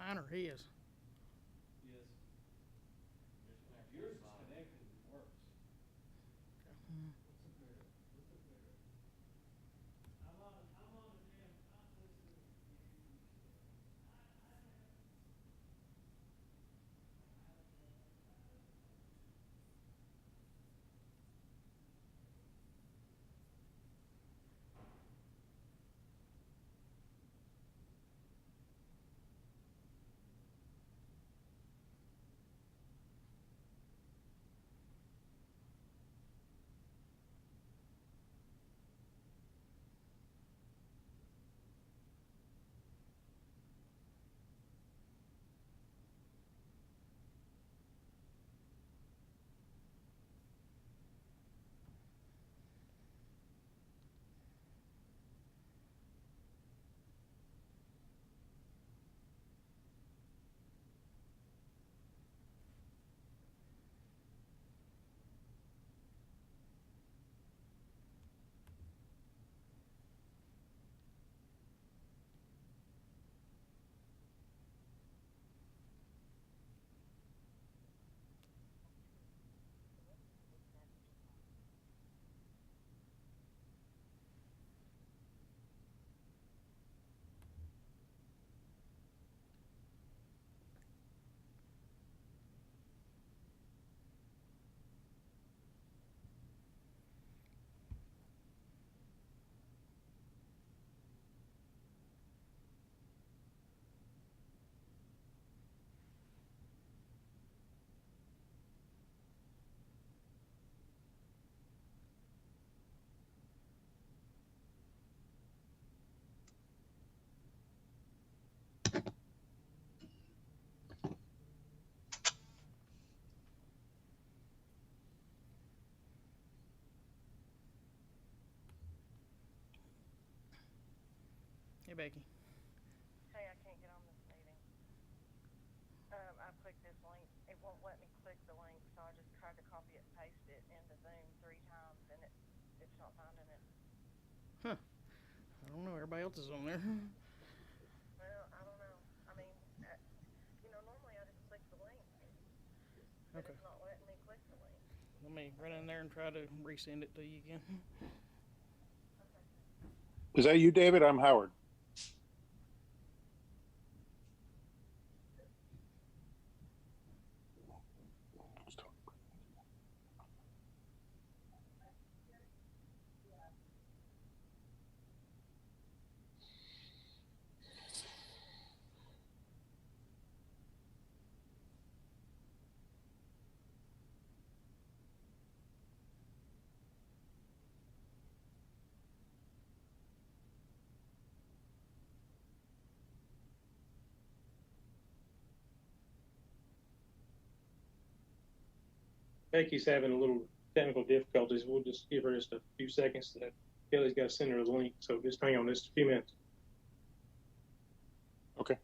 Mine or his? Yes. Yours is connected and works. What's up there? What's up there? I'm on a damn hot list of Hey, Becky. Hey, I can't get on this meeting. I clicked this link. It won't let me click the link, so I just tried to copy it and paste it into Zoom 3 times, and it's not finding it. Huh. I don't know. Everybody else is on there. Well, I don't know. I mean, normally I just click the link, but Okay. it's not letting me click the link. Let me run in there and try to resend it to you again. Okay. Is that you, David? I'm Howard. Becky's having a little technical difficulties. We'll just give her just a few seconds. Kelly's got to send her the link, so just hang on just a few minutes. Okay.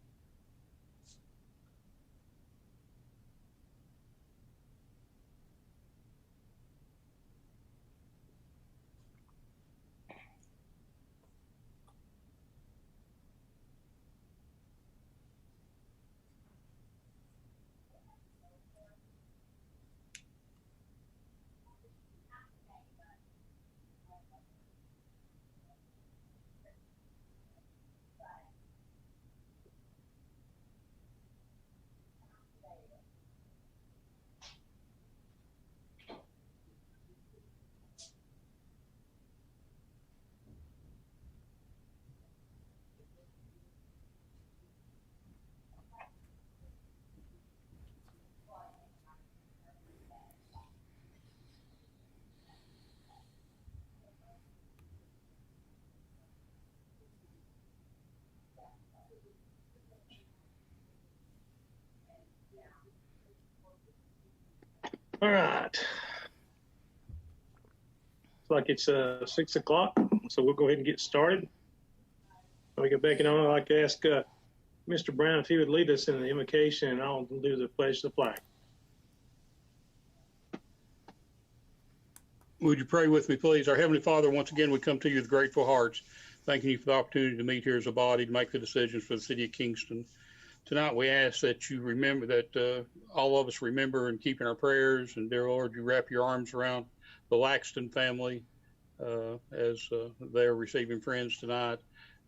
All right. It's like it's 6 o'clock, so we'll go ahead and get started. We get Becky on. I'd like to ask Mr. Brown if he would lead us in the invocation, and I'll do the pledge to the flag. Would you pray with me, please? Our Heavenly Father, once again, we come to you with grateful hearts, thanking you for the opportunity to meet here as a body to make the decisions for the city of Kingston. tonight we ask that you remember that all of us remember and keep in our prayers. And dear Lord, you wrap your arms around the Laxton family as they're receiving friends tonight,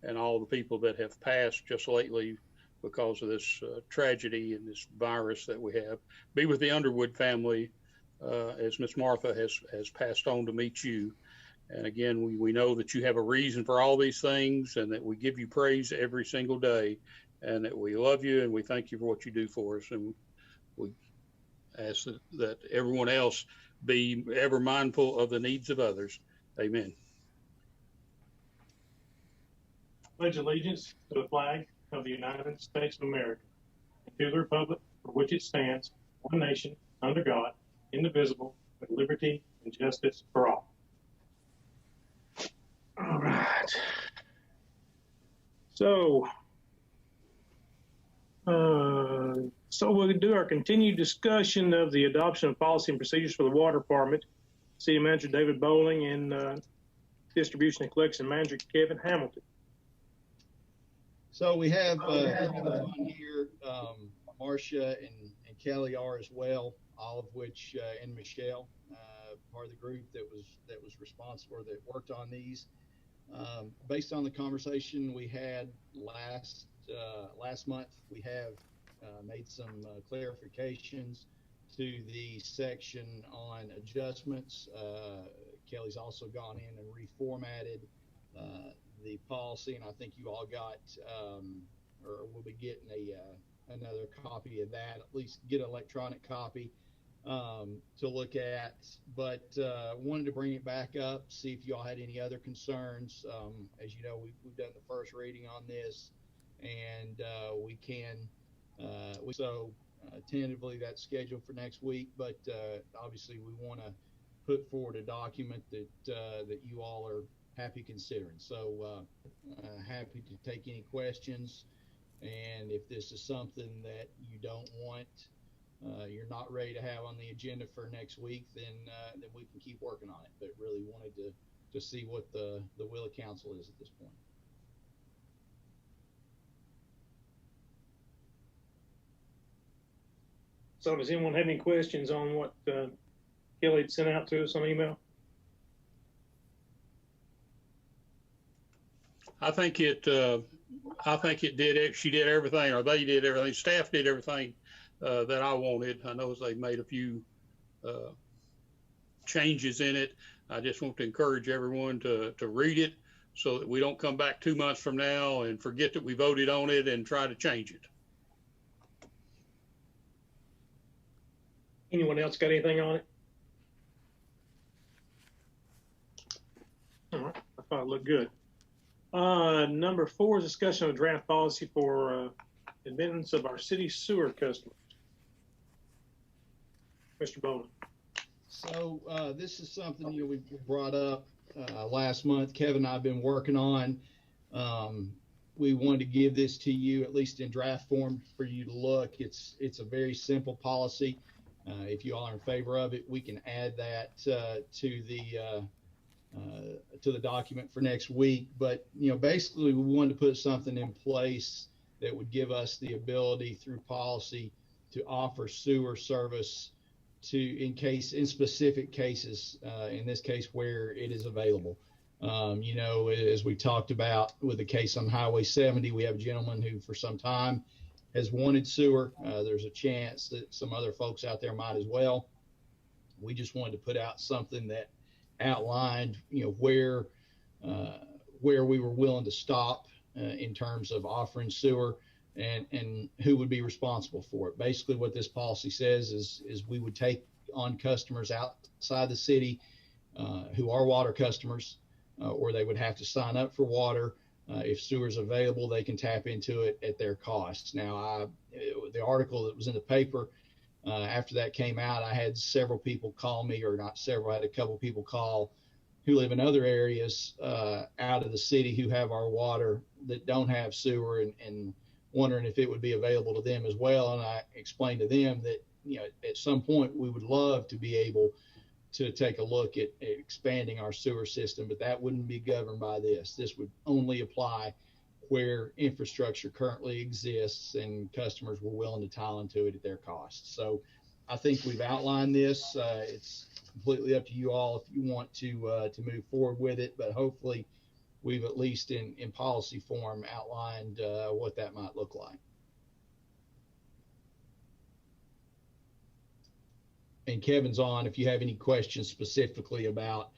and all the people that have passed just lately because of this tragedy and this virus that we have. Be with the Underwood family as Miss Martha has passed on to meet you. And again, we know that you have a reason for all these things, and that we give you praise every single day, and that we love you and we thank you for what you do for us. And we ask that everyone else be ever mindful of the needs of others. Amen. Pledge allegiance to the flag of the United States of America, and to the republic for which it stands, one nation, under God, indivisible, with liberty and justice for all. All right. So we'll do our continued discussion of the adoption of policy and procedures for the water department. City Manager David Bowling and Distribution and Collection Manager Kevin Hamilton. So we have on here, Marcia and Kelly are as well, all of which, and Michelle, part of the group that was responsible or that worked on these. Based on the conversation we had last month, we have made some clarifications to the section on adjustments. Kelly's also gone in and reformatted the policy, and I think you all got or will be getting another copy of that, at least get an electronic copy to look at. But wanted to bring it back up, see if you all had any other concerns. As you know, we've done the first reading on this, and we can tentatively that's scheduled for next week. But obviously, we want to put forward a document that you all are happy considering. So happy to take any questions. And if this is something that you don't want, you're not ready to have on the agenda for next week, then we can keep working on it. But really wanted to see what the will of council is at this point. So does anyone have any questions on what Kelly had sent out to us on email? I think it did. She did everything, or they did everything. Staff did everything that I wanted. I know they made a few changes in it. I just want to encourage everyone to read it so that we don't come back 2 months from now and forget that we voted on it and try to change it. Anyone else got anything on it? All right, I thought it looked good. Number 4 is discussion of draft policy for admittance of our city sewer customers. Mr. Bowman. So this is something we brought up last month. Kevin and I have been working on. We wanted to give this to you, at least in draft form, for you to look. It's a very simple policy. If you all are in favor of it, we can add that to the document for next week. But basically, we wanted to put something in place that would give us the ability through policy to offer sewer service in specific cases, in this case where it is available. As we talked about with the case on Highway 70, we have a gentleman who for some time has wanted sewer. There's a chance that some other folks out there might as well. We just wanted to put out something that outlined, where we were willing to stop in terms of offering sewer and who would be responsible for it. Basically, what this policy says is we would take on customers outside the city who are water customers, or they would have to sign up for water. If sewer's available, they can tap into it at their costs. Now, the article that was in the paper, after that came out, I had several people call me, or not several, I had a couple people call who live in other areas out of the city who have our water that don't have sewer, and wondering if it would be available to them as well. And I explained to them that, at some point we would love to be able to take a look at expanding our sewer system, but that wouldn't be governed by this. This would only apply where infrastructure currently exists and customers were willing to tile into it at their cost. So I think we've outlined this. It's completely up to you all if you want to move forward with it, but hopefully we've at least in policy form outlined what that might look like. And Kevin's on if you have any questions specifically about,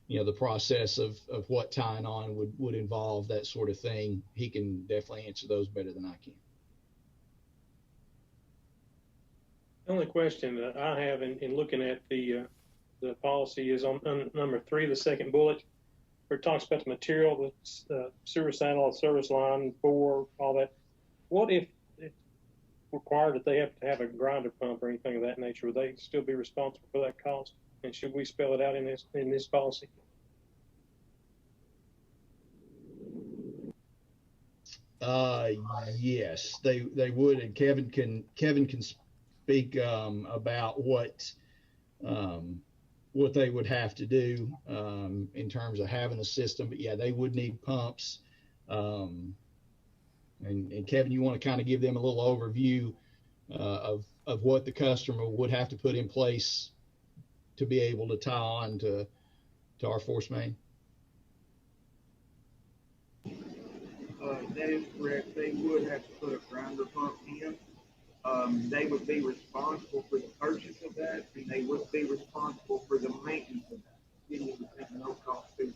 you know, the process of what tying on would involve, that sort of thing. He can definitely answer those better than I can. The only question that I have in looking at the policy is on number 3, the second bullet, where it talks about the material, the sewer satellite service line, 4, all that. What if it's required that they have to have a grinder pump or anything of that nature? Would they still be responsible for that cost? And should we spell it out in this policy? Yes, they would, and Kevin can speak about what they would have to do in terms of having the system. But yeah, they would need pumps. And Kevin, you want to kind of give them a little overview of what the customer would have to put in place to be able to tie on to our force main? That is correct. They would have to put a grinder pump in. They would be responsible for the purchase of that, and they would be responsible for the maintenance of that, getting it at no cost to them.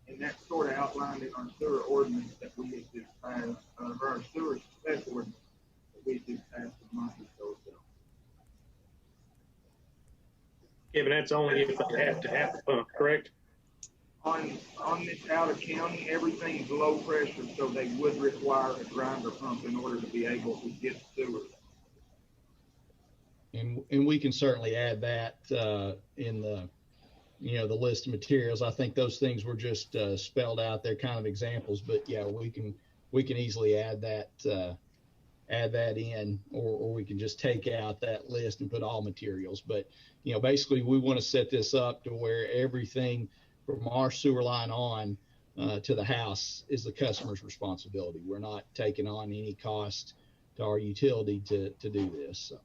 And that's sort of outlined in our sewer ordinance that we had just passed, or our sewer special ordinance that we just passed a month or so ago. Yeah, but that's only if they have to have the pump, correct? On this out of county, everything's low pressure, so they would require a grinder pump in order to be able to get sewer. And we can certainly add that in the, you know, the list of materials. I think those things were just spelled out there, kind of examples. But yeah, we can easily add that in, or we can just take out that list and put all materials. But you know, basically, we want to set this up to where everything from our sewer line on to the house is the customer's responsibility. We're not taking on any cost to our utility to do this. So.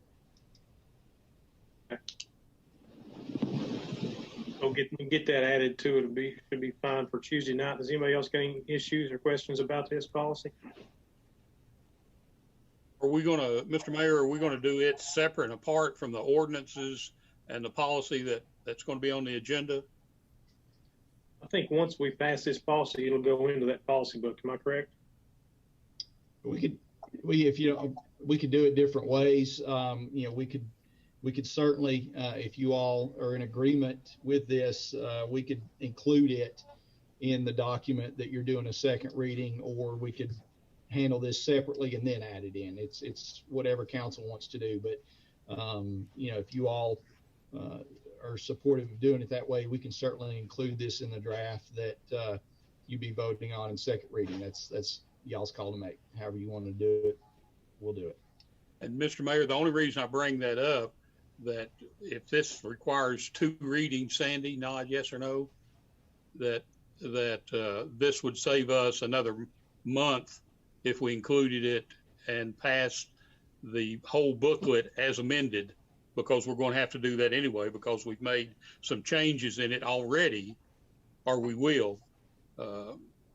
I'll get that added to it. Should be fine for Tuesday night. Does anybody else got any issues or questions about this policy? Are we going to, Mr. Mayor, are we going to do it separate and apart from the ordinances and the policy that's going to be on the agenda? I think once we pass this policy, it'll go into that policy book. Am I correct? We could do it different ways. You know, we could certainly, if you all are in agreement with this, we could include it in the document that you're doing a second reading, or we could handle this separately and then add it in. It's whatever council wants to do. But you know, if you all are supportive of doing it that way, we can certainly include this in the draft that you be voting on in second reading. That's y'all's call to make. However you want to do it, we'll do it. And Mr. Mayor, the only reason I bring that up, that if this requires 2 readings, Sandy, nod yes or no, that this would save us another month if we included it and passed the whole booklet as amended, because we're going to have to do that anyway, because we've made some changes in it already, or we will,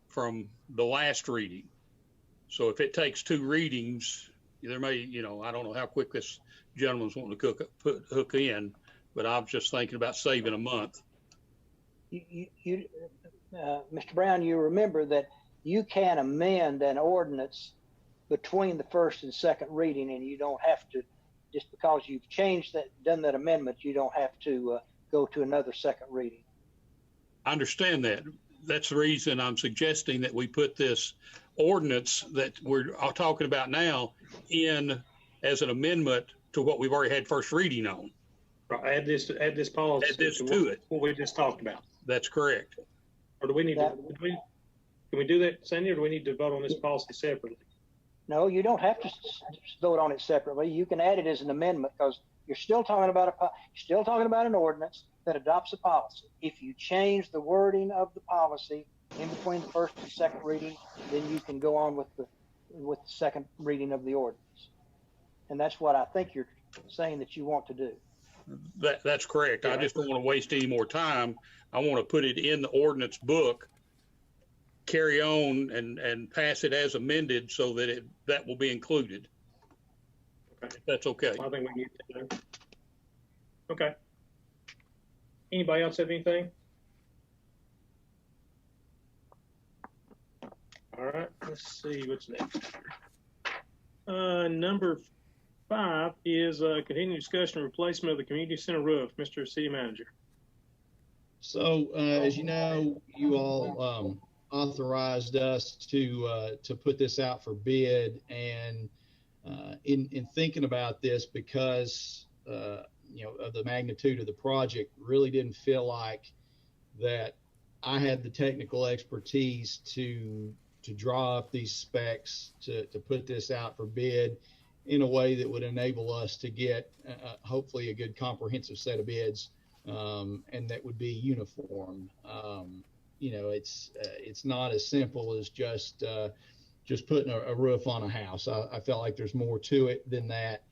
from the last reading. So if it takes 2 readings, there may, you know, I don't know how quick this gentleman's wanting to hook in, but I'm just thinking about saving a month. Mr. Brown, you remember that you can amend an ordinance between the first and second reading, and you don't have to, just because you've changed that, done that amendment, you don't have to go to another second reading. I understand that. That's the reason I'm suggesting that we put this ordinance that we're talking about now in as an amendment to what we've already had first reading on. Right, add this policy. Add this to it. What we just talked about. That's correct. Or do we need can we do that, Sandy, or do we need to vote on this policy separately? No, you don't have to vote on it separately. You can add it as an amendment, because you're still talking about an ordinance that adopts a policy. If you change the wording of the policy in between the first and second reading, then you can go on with the second reading of the ordinance. And that's what I think you're saying that you want to do. That's correct. I just don't want to waste any more time. I want to put it in the ordinance book, carry on and pass it as amended so that that will be included. Okay. If that's okay. I think we get that. Okay. Anybody else have anything? All right, let's see what's next. Number 5 is continued discussion of replacement of the community center roof. Mr. City Manager. So, as you know, you all authorized us to put this out for bid, and in thinking about this, because of the magnitude of the project, really didn't feel like that I had the technical expertise to draw up these specs to put this out for bid in a way that would enable us to get hopefully a good comprehensive set of bids, and that would be uniform. It's not as simple as just putting a roof on a house. I felt like there's more to it than that.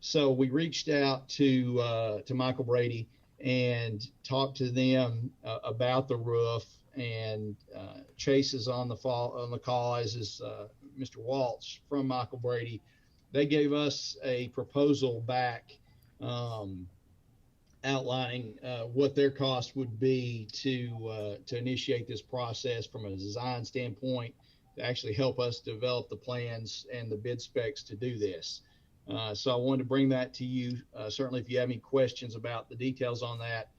So we reached out to Michael Brady and talked to them about the roof, and Chase is on the call, as is Mr. Waltz from Michael Brady. They gave us a proposal back outlining what their cost would be to initiate this process from a design standpoint, to actually help us develop the plans and the bid specs to do this. So I wanted to bring that to you. Certainly, if you have any questions about the details on that,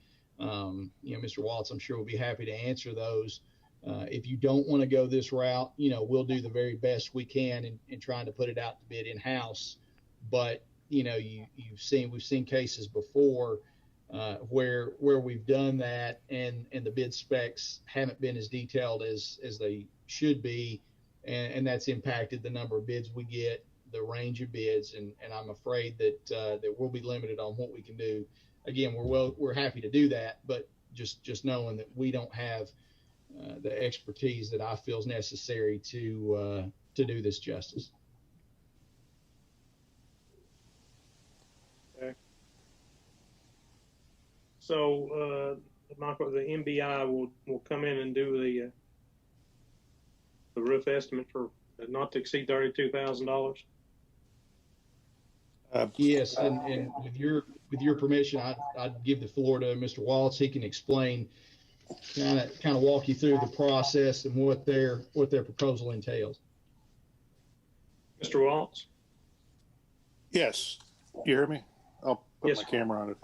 Mr. Waltz, I'm sure will be happy to answer those. If you don't want to go this route, we'll do the very best we can in trying to put it out to bid in-house. But, we've seen cases before where we've done that and the bid specs haven't been as detailed as they should be. And that's impacted the number of bids we get, the range of bids. And I'm afraid that we'll be limited on what we can do. Again, we're happy to do that, but just knowing that we don't have the expertise that I feel is necessary to do this justice. Okay. So, Michael, the MBI will come in and do the roof estimate for not to exceed $32,000. Yes, and with your permission, I'd give the floor to Mr. Waltz. He can explain, kind of walk you through the process and what their proposal entails. Mr. Waltz? Yes. You hear me? I'll put Yes. my camera on it.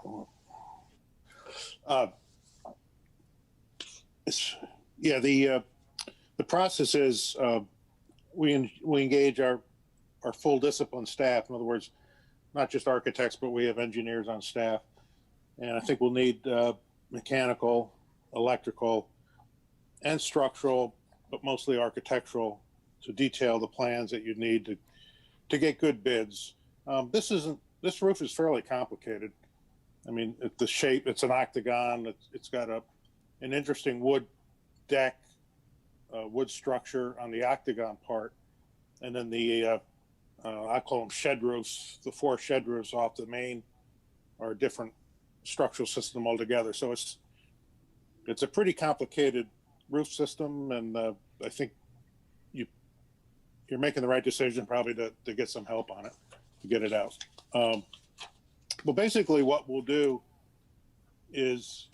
The process is we engage our full discipline staff. In other words, not just architects, but we have engineers on staff. And I think we'll need mechanical, electrical, and structural, but mostly architectural, to detail the plans that you need to get good bids. This roof is fairly complicated. I mean, the shape, it's an octagon. It's got an interesting wood deck, wood structure on the octagon part. And then I call them shed roofs. The 4 shed roofs off the main are a different structural system altogether. So it's a pretty complicated roof system, and I think you're making the right decision probably to get some help on it, to get it out. Well, basically what we'll do is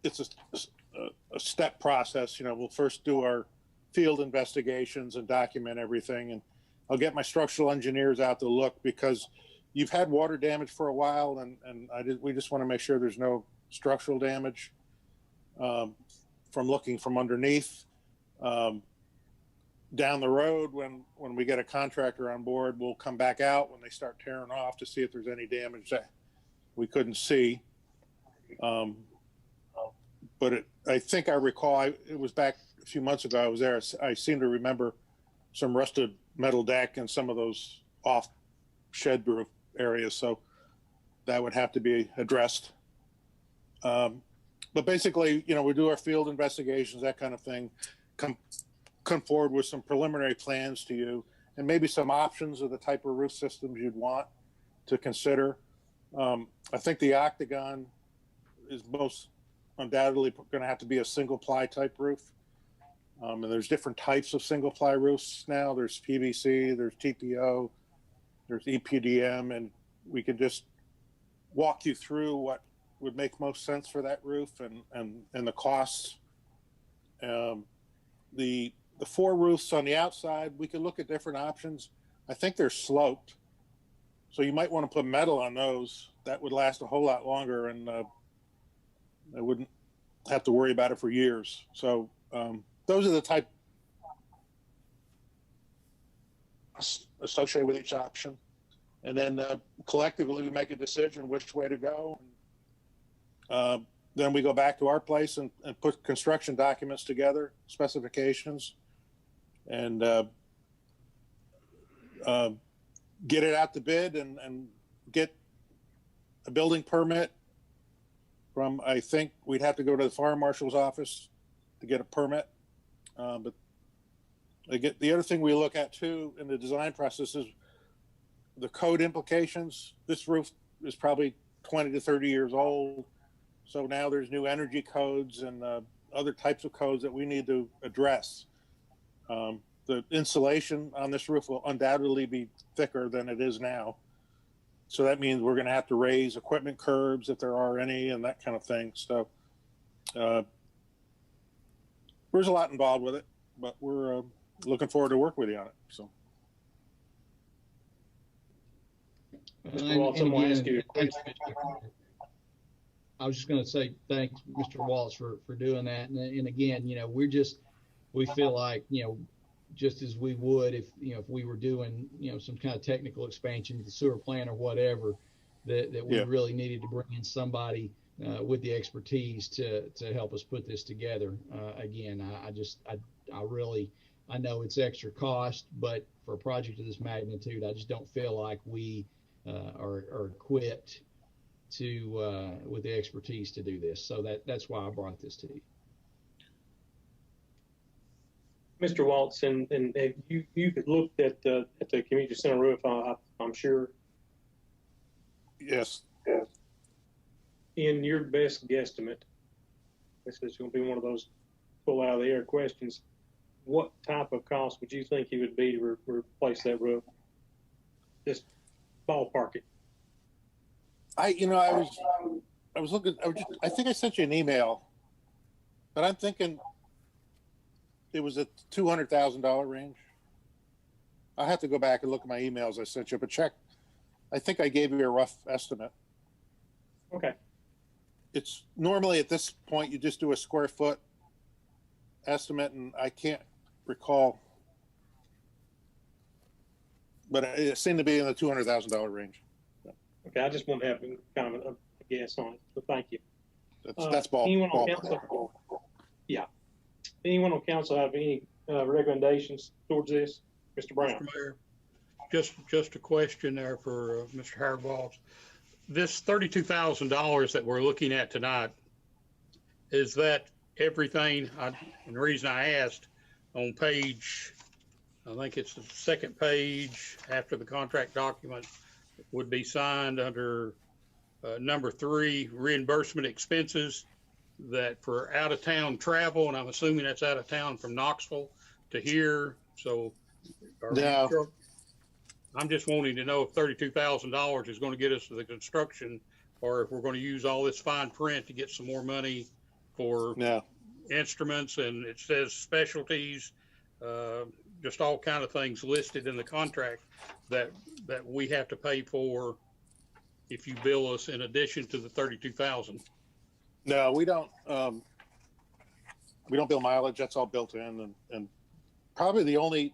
it's a step process. We'll first do our field investigations and document everything, and I'll get my structural engineers out to look, because you've had water damage for a while, and we just want to make sure there's no structural damage from looking from underneath. Down the road, when we get a contractor on board, we'll come back out when they start tearing off to see if there's any damage that we couldn't see. But I think I recall, it was back a few months ago I was there. I seem to remember some rusted metal deck and some of those off shed roof areas. So that would have to be addressed. But basically, we do our field investigations, that kind of thing. come forward with some preliminary plans to you and maybe some options of the type of roof systems you'd want to consider. I think the Octagon is most undoubtedly going to have to be a single ply type roof. And there's different types of single ply roofs now. There's PVC, there's TPO, there's EPDM, and we can just walk you through what would make most sense for that roof and the costs. The 4 roofs on the outside, we could look at different options. I think they're sloped, so you might want to put metal on those. That would last a whole lot longer, and I wouldn't have to worry about it for years. So those are the type associated with each option, and then collectively we make a decision which way to go. Then we go back to our place and put construction documents together, specifications, and get it out to bid and get a building permit from, I think we'd have to go to the fire marshal's office to get a permit. But the other thing we look at too in the design process is the code implications. This roof is probably 20 to 30 years old. So now there's new energy codes and other types of codes that we need to address. The insulation on this roof will undoubtedly be thicker than it is now. So that means we're going to have to raise equipment curbs if there are any and that kind of thing. So there's a lot involved with it, but we're looking forward to work with you on it. So. Mr. Waltz, I'm going to ask you a question. I was just going to say thanks, Mr. Waltz, for doing that. And again, we feel like, just as we would if we were doing, some kind of technical expansion to the sewer plant or whatever, that we really needed to bring in somebody with the expertise to help us put this together. Again, I know it's extra cost, but for a project of this magnitude, I just don't feel like we are equipped with the expertise to do this. So that's why I brought this to you. Mr. Waltz, and you looked at the community center roof, I'm sure. Yes. In your best guesstimate, this is going to be one of those pull out of the air questions. What type of cost would you think it would be to replace that roof? Just ballpark it. I was looking. I think I sent you an email, but I'm thinking it was a $200,000 range. I have to go back and look at my emails I sent you, but check. I think I gave you a rough estimate. Okay. It's normally at this point you just do a square foot estimate, and I can't recall, but it seemed to be in the $200,000 range. Okay, I just want to have kind of a guess on it, so thank you. That's ball. Anyone on council? Yeah. Anyone on council have any recommendations towards this? Mr. Brown. Mr. Mayor, just a question there for Mr. Howard Waltz. This $32,000 that we're looking at tonight, is that everything? And the reason I asked, on page, I think it's the second page after the contract document, would be signed under number 3, reimbursement expenses, that for out of town travel, and I'm assuming that's out of town from Knoxville to here. So no. I'm just wanting to know if $32,000 is going to get us to the construction, or if we're going to use all this fine print to get some more money for instruments, and it says specialties, just all kind of things listed in the contract that we have to pay for if you bill us in addition to the $32,000. No, we don't bill mileage. That's all built in, and probably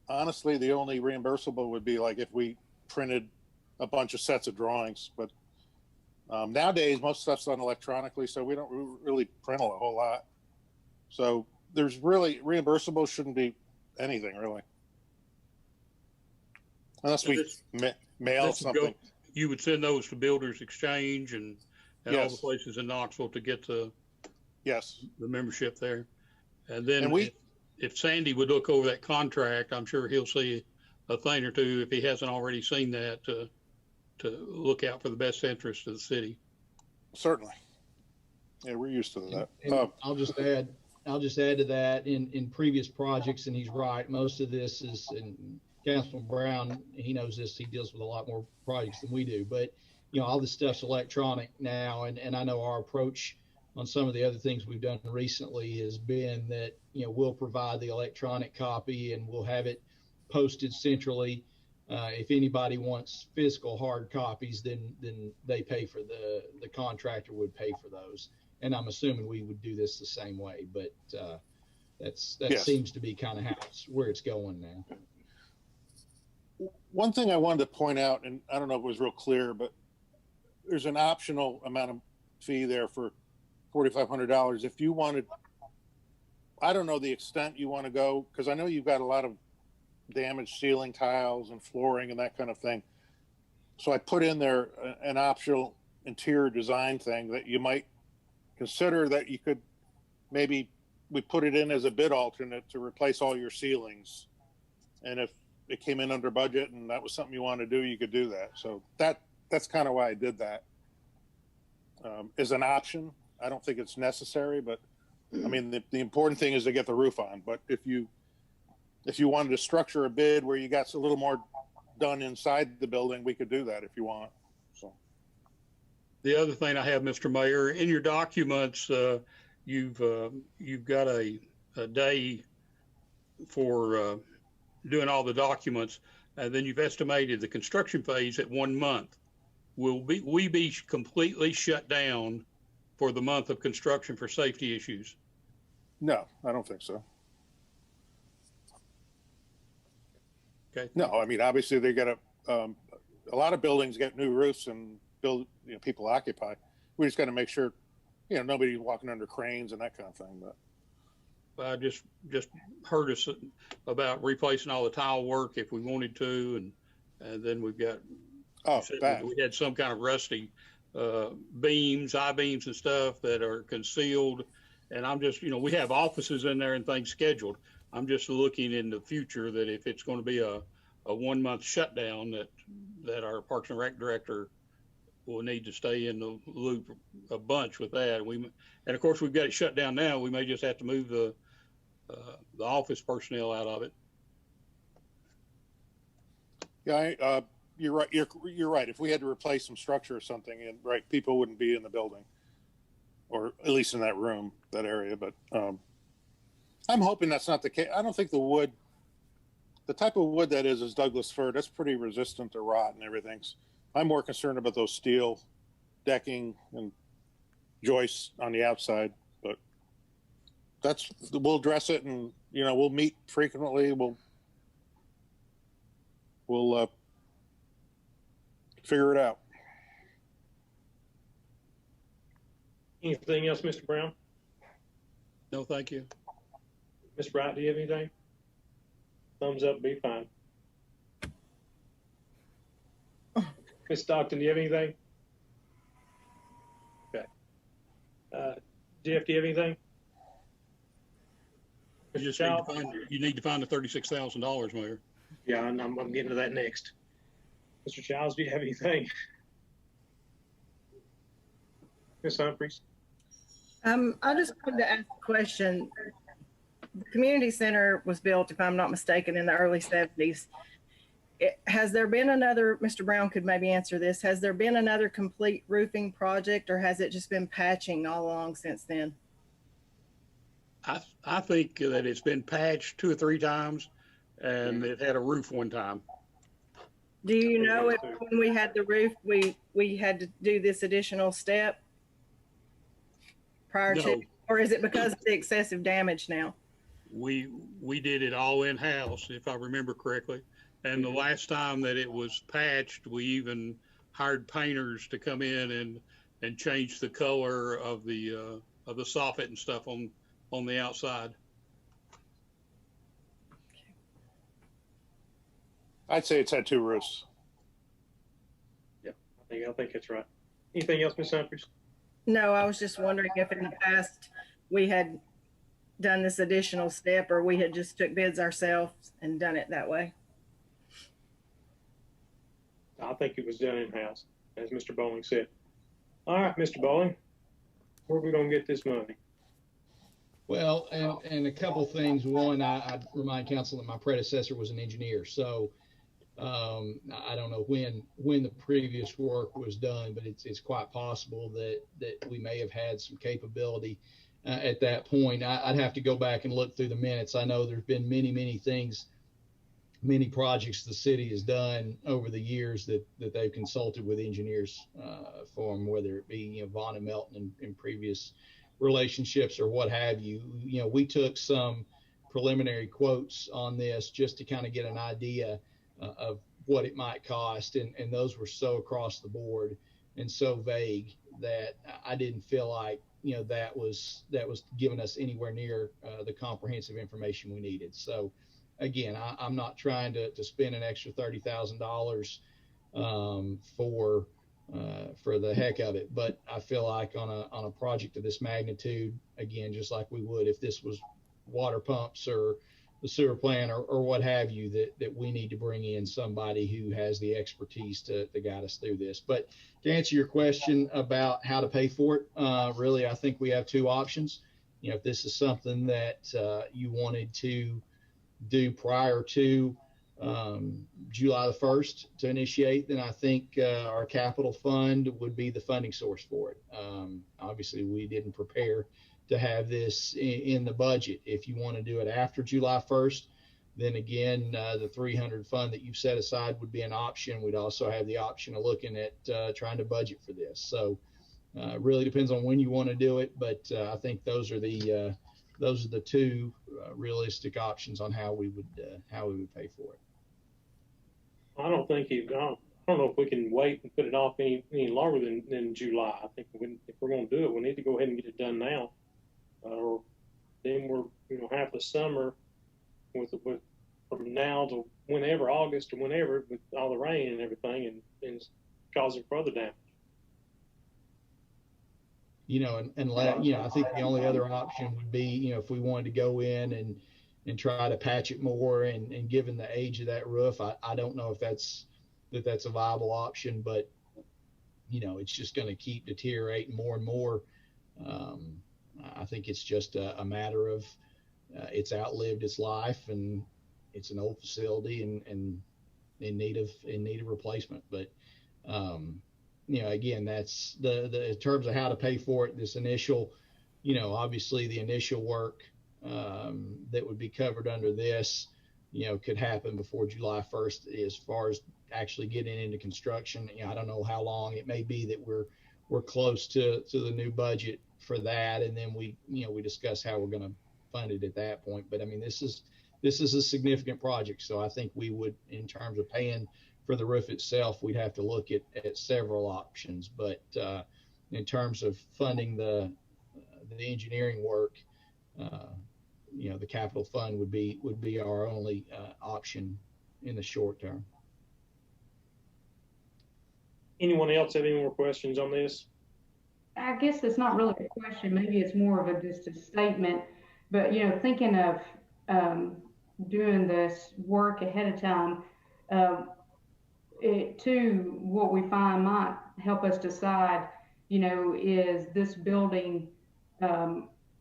honestly the only reimbursable would be like if we printed a bunch of sets of drawings. But nowadays most stuff's done electronically, so we don't really print a whole lot. So there's really reimbursable shouldn't be anything really, unless we mail something. You would send those to Builders Exchange and yes. all the places in Knoxville to get the yes the membership there. And then And if Sandy would look over that contract, I'm sure he'll see a thing or two if he hasn't already seen that to look out for the best interest of the city. certainly. Yeah, we're used to that. And I'll just add to that in previous projects, and he's right. Most of this is, and Councilman Brown, he knows this. He deals with a lot more projects than we do. But all this stuff's electronic now, and I know our approach on some of the other things we've done recently has been that we'll provide the electronic copy and we'll have it posted centrally. If anybody wants physical hard copies, then they pay for the contractor would pay for those. And I'm assuming we would do this the same way, but that Yes. seems to be kind of where it's going now. One thing I wanted to point out, and I don't know if it was real clear, but there's an optional amount of fee there for $4,500 if you wanted. I don't know the extent you want to go, because I know you've got a lot of damaged ceiling tiles and flooring and that kind of thing. So I put in there an optional interior design thing that you might consider, that you could maybe, we put it in as a bid alternate to replace all your ceilings. And if it came in under budget and that was something you want to do, you could do that. So that's kind of why I did that. As an option. I don't think it's necessary, but I mean, the important thing is to get the roof on. But if you wanted to structure a bid where you got a little more done inside the building, we could do that if you want. So The other thing I have, Mr. Mayor, in your documents, you've got a day for doing all the documents, and then you've estimated the construction phase at 1 month. Will we be completely shut down for the month of construction for safety issues? no, I don't think so. Okay. No, I mean, obviously they got a lot of buildings get new roofs and people occupy. We just got to make sure, nobody's walking under cranes and that kind of thing. But I just heard us about replacing all the tile work if we wanted to, and then we've got we had some kind of rusty beams, I-beams and stuff that are concealed. And I'm just, we have offices in there and things scheduled. I'm just looking in the future that if it's going to be a 1 month shutdown, that our Parks and Rec director will need to stay in the loop a bunch with that. And of course we've got it shut down now. We may just have to move the office personnel out of it. yeah, you're right. You're right. If we had to replace some structure or something, and people wouldn't be in the building, or at least in that room, that area. But I'm hoping that's not the case. I don't think the type of wood that is Douglas fir. That's pretty resistant to rot and everything. I'm more concerned about those steel decking and joists on the outside. But we'll address it, and we'll meet frequently. We'll figure it out. Anything else, Mr. Brown? No, thank you. Ms. Bright, do you have anything? Thumbs up, be fine. Ms. Stockton, do you have anything? Okay. Jeff, do you have anything? You need to find the $36,000, Mayor. Yeah, I'm getting to that next. Mr. Childs, do you have anything? Ms. Humphries? I just wanted to ask a question. The community center was built, if I'm not mistaken, in the early 70s. Has there been another, Mr. Brown could maybe answer this, has there been another complete roofing project, or has it just been patching all along since then? I think that it's been patched 2 or 3 times, and it had a roof one time. Do you know if when we had the roof, we had to do this additional step prior to, or is it because of the excessive damage now? We did it all in-house, if I remember correctly. And the last time that it was patched, we even hired painters to come in and change the color of the soffit and stuff on the outside. I'd say it's had 2 roofs. Yeah, I think that's right. Anything else, Ms. Humphries? No, I was just wondering if in the past we had done this additional step, or we had just took bids ourselves and done it that way. I think it was done in-house, as Mr. Bowling said. All right, Mr. Bowling, where are we going to get this money? Well, and a couple things. One, I remind council that my predecessor was an engineer, so I don't know when the previous work was done, but it's quite possible that we may have had some capability at that point. I'd have to go back and look through the minutes. I know there's been many things, many projects the city has done over the years that they've consulted with engineers for them, whether it be Vaughn and Melton in previous relationships or what have you. We took some preliminary quotes on this just to kind of get an idea of what it might cost, and those were so across the board and so vague that I didn't feel like that was giving us anywhere near the comprehensive information we needed. So again, I'm not trying to spend an extra $30,000 for the heck of it, but I feel like on a project of this magnitude, again, just like we would if this was water pumps or the sewer plant or what have you, that we need to bring in somebody who has the expertise to guide us through this. But to answer your question about how to pay for it, really, I think we have two options. If this is something that you wanted to do prior to July the 1st to initiate, then I think our capital fund would be the funding source for it. Obviously, we didn't prepare to have this in the budget. If you want to do it after July 1st, then again, the 300 fund that you've set aside would be an option. We'd also have the option of looking at trying to budget for this. So it really depends on when you want to do it, but I think those are the two realistic options on how we would pay for it. I don't know if we can wait and put it off any longer than July. I think if we're going to do it, we need to go ahead and get it done now. Or then we're half the summer with from now to whenever, August to whenever, with all the rain and everything, and causing further damage. I think the only other option would be, if we wanted to go in and try to patch it more, and given the age of that roof, I don't know if that's a viable option, but it's just going to keep deteriorating more and more. I think it's just a matter of it's outlived its life, and it's an old facility and in need of replacement. But again, that's the in terms of how to pay for it. This initial, obviously the initial work that would be covered under this, could happen before July 1st. As far as actually getting into construction, I don't know how long it may be that we're close to the new budget for that, and then we discuss how we're going to fund it at that point. But I mean, this is a significant project, so I think we would, in terms of paying for the roof itself, we'd have to look at several options. But in terms of funding the engineering work, the capital fund would be our only option in the short term. Anyone else have any more questions on this? I guess it's not really a question. Maybe it's more of just a statement. But thinking of doing this work ahead of time, what we find might help us decide, is this building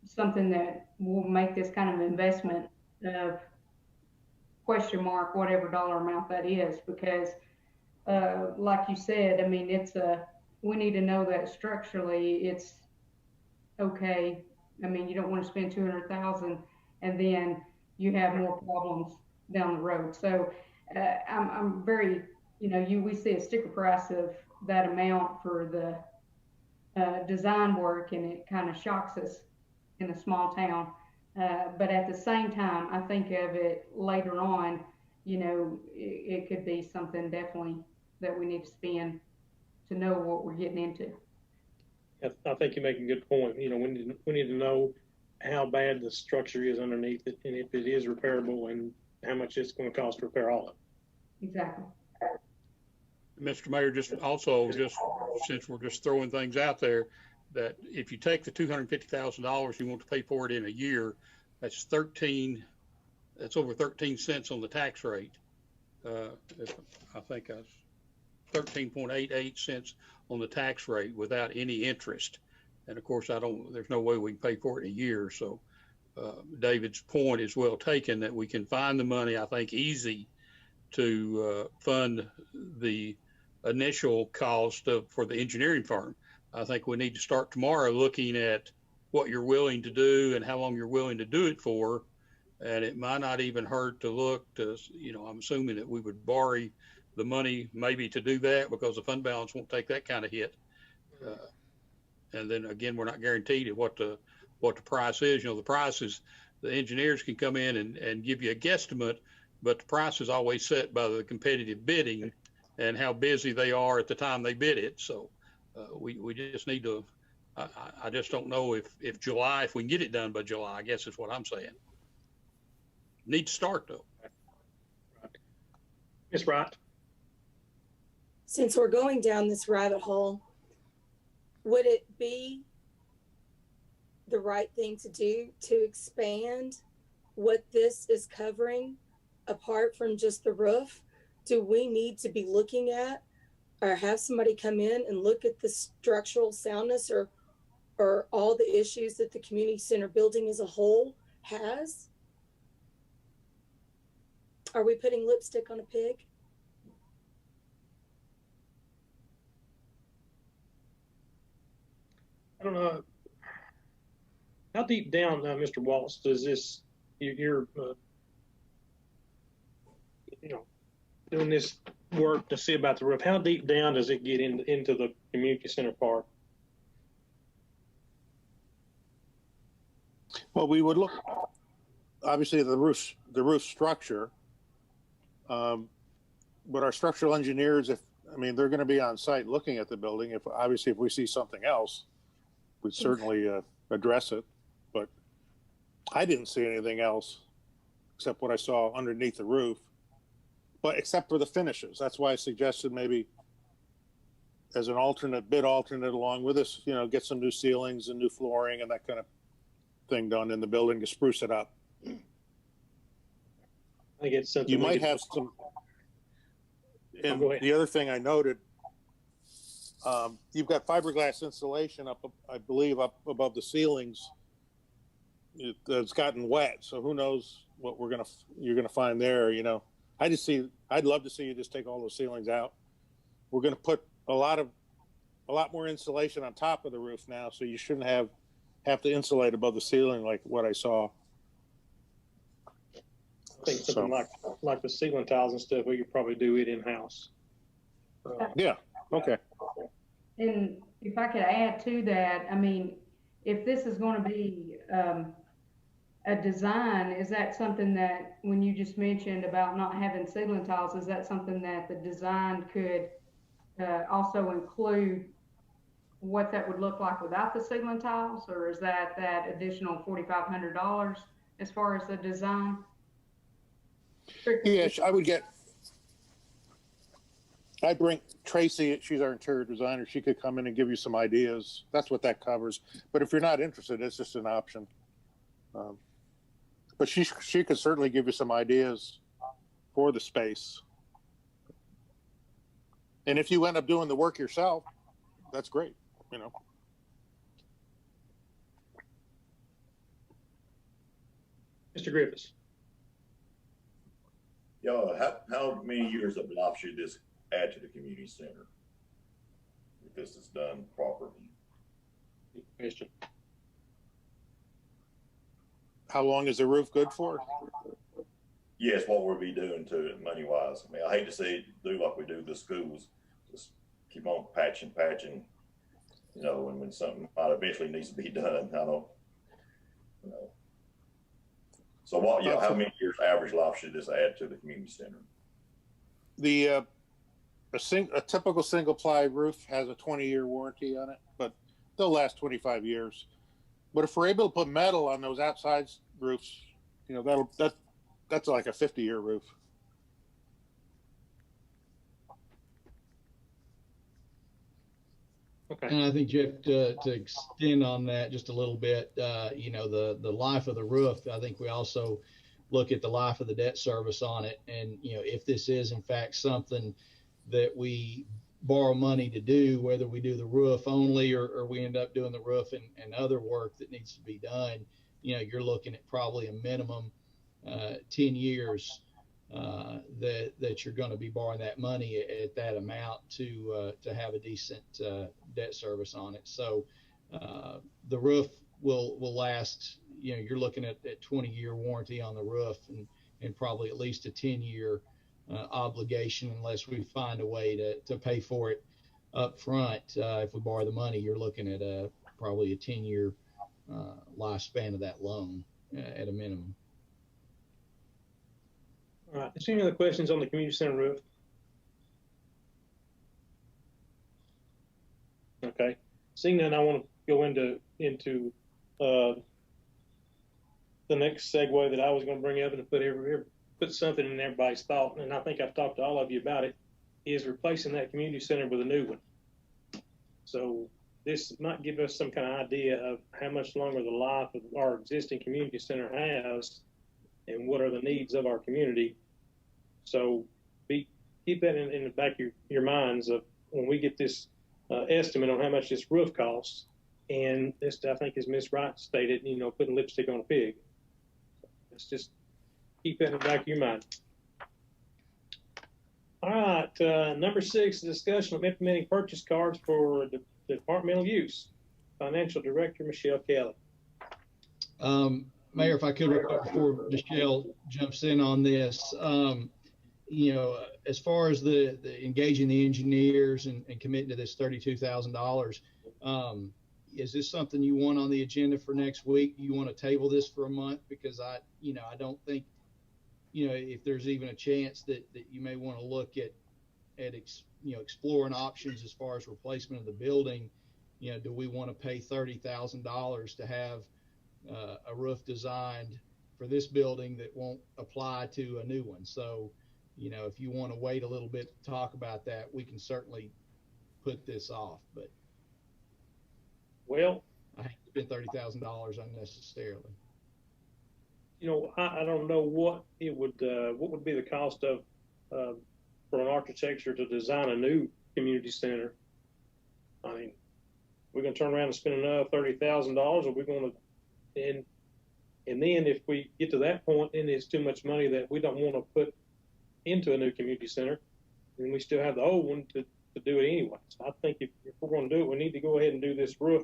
something that will make this kind of investment of question mark, whatever dollar amount that is, because like you said, I mean, we need to know that structurally it's okay. I mean, you don't want to spend $200,000 and then you have more problems down the road. So I'm very, we see a sticker price of that amount for the design work, and it kind of shocks us in a small town. But at the same time, I think of it later on, it could be something definitely that we need to spend to know what we're getting into. I think you make a good point. We need to know how bad the structure is underneath it, and if it is repairable, and how much it's going to cost to repair all of it. Exactly. Mr. Mayor, just since we're just throwing things out there, that if you take the $250,000 you want to pay for it in a year, that's 13, that's over 13 cents on the tax rate. If, I think I 13.88 cents on the tax rate without any interest. And of course, there's no way we can pay for it in a year. So David's point is well taken that we can find the money, I think, easy to fund the initial cost for the engineering firm. I think we need to start tomorrow looking at what you're willing to do and how long you're willing to do it for. And it might not even hurt to look to, I'm assuming that we would borrow the money maybe to do that because the fund balance won't take that kind of hit. And then again, we're not guaranteed at what the price is. The price is, the engineers can come in and give you a guesstimate, but the price is always set by the competitive bidding and how busy they are at the time they bid it. So we just need to, I just don't know if July, if we can get it done by July, I guess is what I'm saying. Need to start though. Ms. Wright. Since we're going down this rabbit hole, would it be the right thing to do to expand what this is covering apart from just the roof? Do we need to be looking at or have somebody come in and look at the structural soundness or all the issues that the community center building as a whole has? Are we putting lipstick on a pig? I don't know. How deep down, Mr. Waltz, does this, you're doing this work to see about the roof, how deep down does it get into the community center part? Well, we would look, obviously, at the roof structure, but our structural engineers, they're going to be on site looking at the building. If we see something else, we'd certainly address it. But I didn't see anything else except what I saw underneath the roof, but except for the finishes. That's why I suggested maybe as an alternate along with this, get some new ceilings and new flooring and that kind of thing done in the building to spruce it up. I think it's something you might have some. And the other thing I noted, you've got fiberglass insulation up, I believe, up above the ceilings. It's gotten wet, so who knows what you're gonna find there. I'd love to see you just take all those ceilings out. We're gonna put a lot more insulation on top of the roof now, so you shouldn't have to insulate above the ceiling like what I saw. I think something like the ceiling tiles and stuff, we could probably do it in-house. Yeah, okay. And if I could add to that, if this is going to be a design, is that something that, when you just mentioned about not having ceiling tiles, is that something that the design could also include what that would look like without the ceiling tiles? Or is that additional $4,500 as far as the design? Yes, I'd bring Tracy, she's our interior designer. She could come in and give you some ideas. That's what that covers. But if you're not interested, it's just an option. But she could certainly give you some ideas for the space. And if you end up doing the work yourself, that's great, Mr. Griffiths. How many years of life should this add to the community center if this is done properly? Question. How long is the roof good for? Yes, what we'll be doing to it money wise. I hate to see it do like we do the schools, just keep on patching, and when something might eventually needs to be done, I don't. So how many years average life should this add to the community center? A typical single ply roof has a 20-year warranty on it, but they'll last 25 years. But if we're able to put metal on those outside roofs, that's like a 50-year roof. Okay. And I think, Jeff, to extend on that just a little bit, the life of the roof, I think we also look at the life of the debt service on it. And, if this is in fact something that we borrow money to do, whether we do the roof only or we end up doing the roof and other work that needs to be done, you're looking at probably a minimum 10 years that you're going to be borrowing that money at that amount to have a decent debt service on it. So the roof will last. You're looking at 20-year warranty on the roof and probably at least a 10-year obligation unless we find a way to pay for it up front. If we borrow the money, you're looking at probably a 10-year lifespan of that loan at a minimum. All right. Is there any other questions on the community center roof? Okay. Seeing that, I want to go into the next segue that I was going to bring up and put something in everybody's thought, and I think I've talked to all of you about it, is replacing that community center with a new one. So this might give us some kind of idea of how much longer the life of our existing community center has and what are the needs of our community. So keep that in the back of your minds of when we get this estimate on how much this roof costs. And this, I think, as Ms. Wright stated, putting lipstick on a pig. Let's just keep that in the back of your mind. All right, number 6, discussion of implementing purchase cards for the departmental use. Financial Director Michelle Kelly. Mayor, if I could, before Michelle jumps in on this, as far as the engaging the engineers and committing to this $32,000, is this something you want on the agenda for next week? You want to table this for a month? Because I don't think, if there's even a chance that you may want to look at exploring options as far as replacement of the building. Do we want to pay $30,000 to have a roof designed for this building that won't apply to a new one? So, if you want to wait a little bit to talk about that, we can certainly put this off. But well, I hate to spend $30,000 unnecessarily. I don't know what would be the cost of for an architecture to design a new community center. I mean, we're going to turn around and spend another $30,000, or we're going to, and then if we get to that point, then it's too much money that we don't want to put into a new community center, and we still have the old one to do it anyway. So I think if we're going to do it, we need to go ahead and do this roof,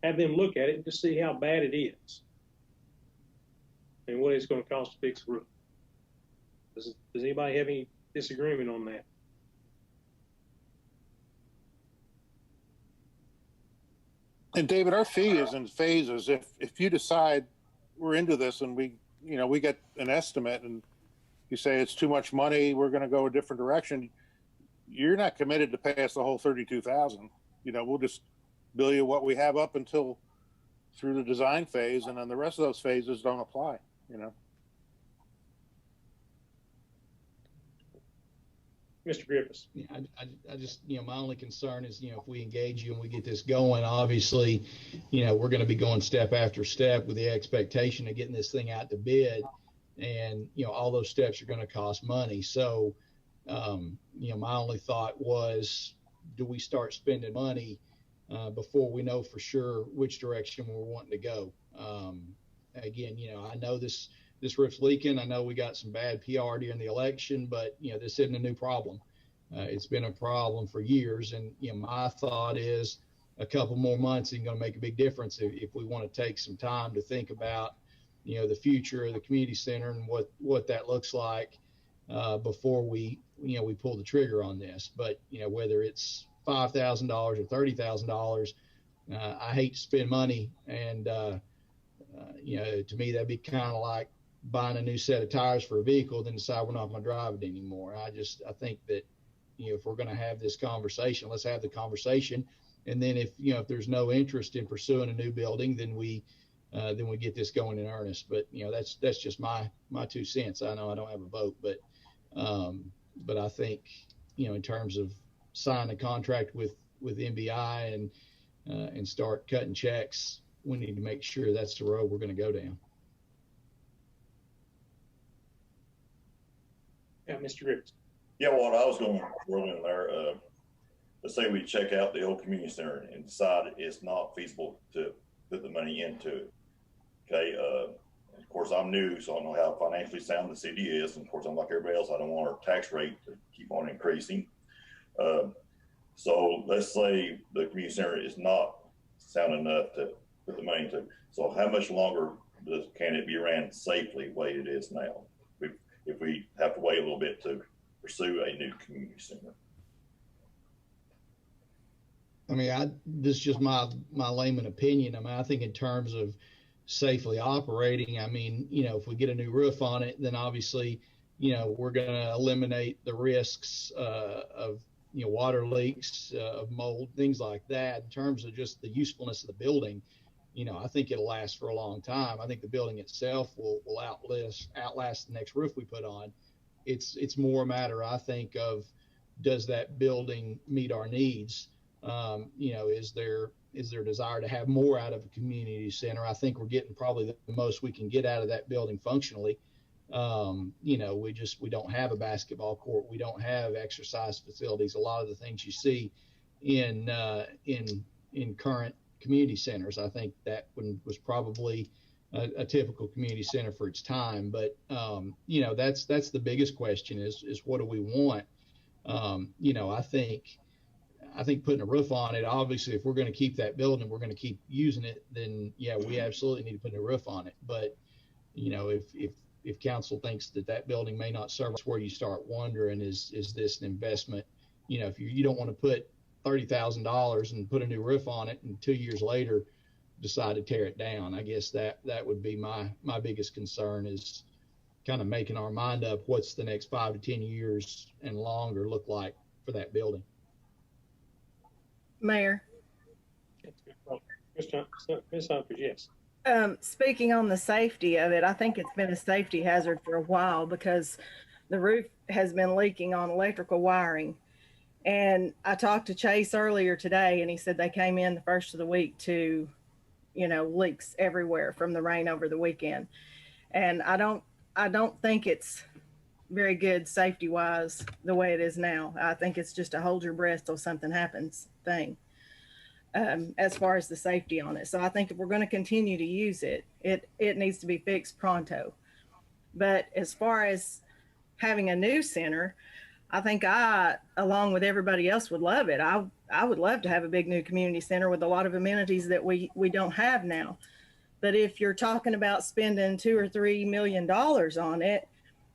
have them look at it and just see how bad it is and what it's going to cost to fix the roof. Does anybody have any disagreement on that? And David, our fee is in phases. If you decide we're into this and we get an estimate and you say it's too much money, we're going to go a different direction, you're not committed to pay us the whole $32,000. We'll just bill you what we have up until through the design phase, and then the rest of those phases don't apply. Mr. Griffiths. Yeah, I just, my only concern is, if we engage you and we get this going, obviously, we're going to be going step after step with the expectation of getting this thing out to bid. And, all those steps are going to cost money. So, my only thought was, do we start spending money before we know for sure which direction we're wanting to go? Again, I know this roof's leaking. I know we got some bad PR during the election, but, this isn't a new problem. It's been a problem for years. And, my thought is a couple more months isn't going to make a big difference if we want to take some time to think about, the future of the community center and what that looks like before we pull the trigger on this. But, whether it's $5,000 or $30,000, I hate to spend money. And, to me, that'd be kind of like buying a new set of tires for a vehicle, then decide we're not going to drive it anymore. I think that, if we're going to have this conversation, let's have the conversation. And then if there's no interest in pursuing a new building, then we get this going in earnest. But, that's just my 2 cents. I know I don't have a vote, but I think, in terms of signing a contract with with MBI and start cutting checks, we need to make sure that's the road we're going to go down. Yeah, Mr. Ricks. Yeah, what I was going to throw in there, let's say we check out the old community center and decide it's not feasible to put the money into it. Okay, of course I'm new, so I don't know how financially sound the city is. And of course I'm like everybody else, I don't want our tax rate to keep on increasing. So let's say the community center is not sound enough to put the money into. So how much longer can it be ran safely the way it is now? If we have to wait a little bit to pursue a new community center. I mean, this is just my layman opinion. I mean, I think in terms of safely operating, I mean, you know, if we get a new roof on it, then obviously, you know, we're going to eliminate the risks of, you know, water leaks, of mold, things like that. In terms of just the usefulness of the building, you know, I think it'll last for a long time. I think the building itself will outlast the next roof we put on. It's more a matter, I think, of does that building meet our needs? You know, is there desire to have more out of a community center? I think we're getting probably the most we can get out of that building functionally. You know, we don't have a basketball court. We don't have exercise facilities. A lot of the things you see in current community centers, I think that one was probably a typical community center for its time. But you know, that's the biggest question is what do we want? You know, I think putting a roof on it, obviously, if we're going to keep that building, we're going to keep using it, then yeah, we absolutely need to put a roof on it. But, you know, if council thinks that building may not serve us, where you start wondering, is this an investment? You know, if you don't want to put $30,000 and put a new roof on it and 2 years later decide to tear it down, I guess that would be my biggest concern, is kind of making our mind up what's the next 5 to 10 years and longer look like for that building. Mayor. Ms. Humphries, yes. Speaking on the safety of it, I think it's been a safety hazard for a while because the roof has been leaking on electrical wiring. And I talked to Chase earlier today, and he said they came in the first of the week to, you know, leaks everywhere from the rain over the weekend. And I don't think it's very good safety wise the way it is now. I think it's just a hold your breath till something happens thing, as far as the safety on it. So I think if we're going to continue to use it, it needs to be fixed pronto. But as far as having a new center, I think I, along with everybody else, would love it. I would love to have a big new community center with a lot of amenities that we don't have now. But if you're talking about spending $2 or $3 million on it,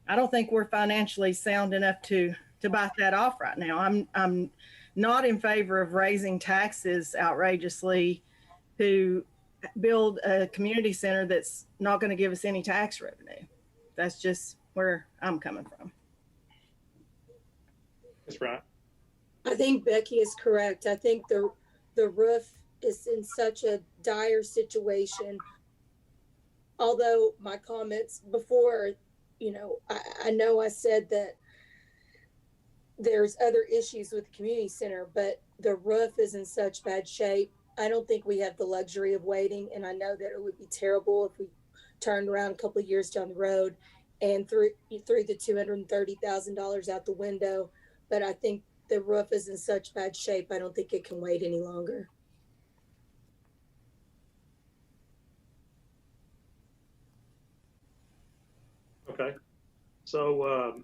I don't think we're financially sound enough to bite that off right now. I'm not in favor of raising taxes outrageously to build a community center that's not going to give us any tax revenue. That's just where I'm coming from. That's right. I think Becky is correct. I think the roof is in such a dire situation. Although my comments before, you know I said that there's other issues with the community center, but the roof is in such bad shape. I don't think we have the luxury of waiting. And I know that it would be terrible if we turned around a couple of years down the road and threw the $230,000 out the window. But I think the roof is in such bad shape, I don't think it can wait any longer. Okay. So,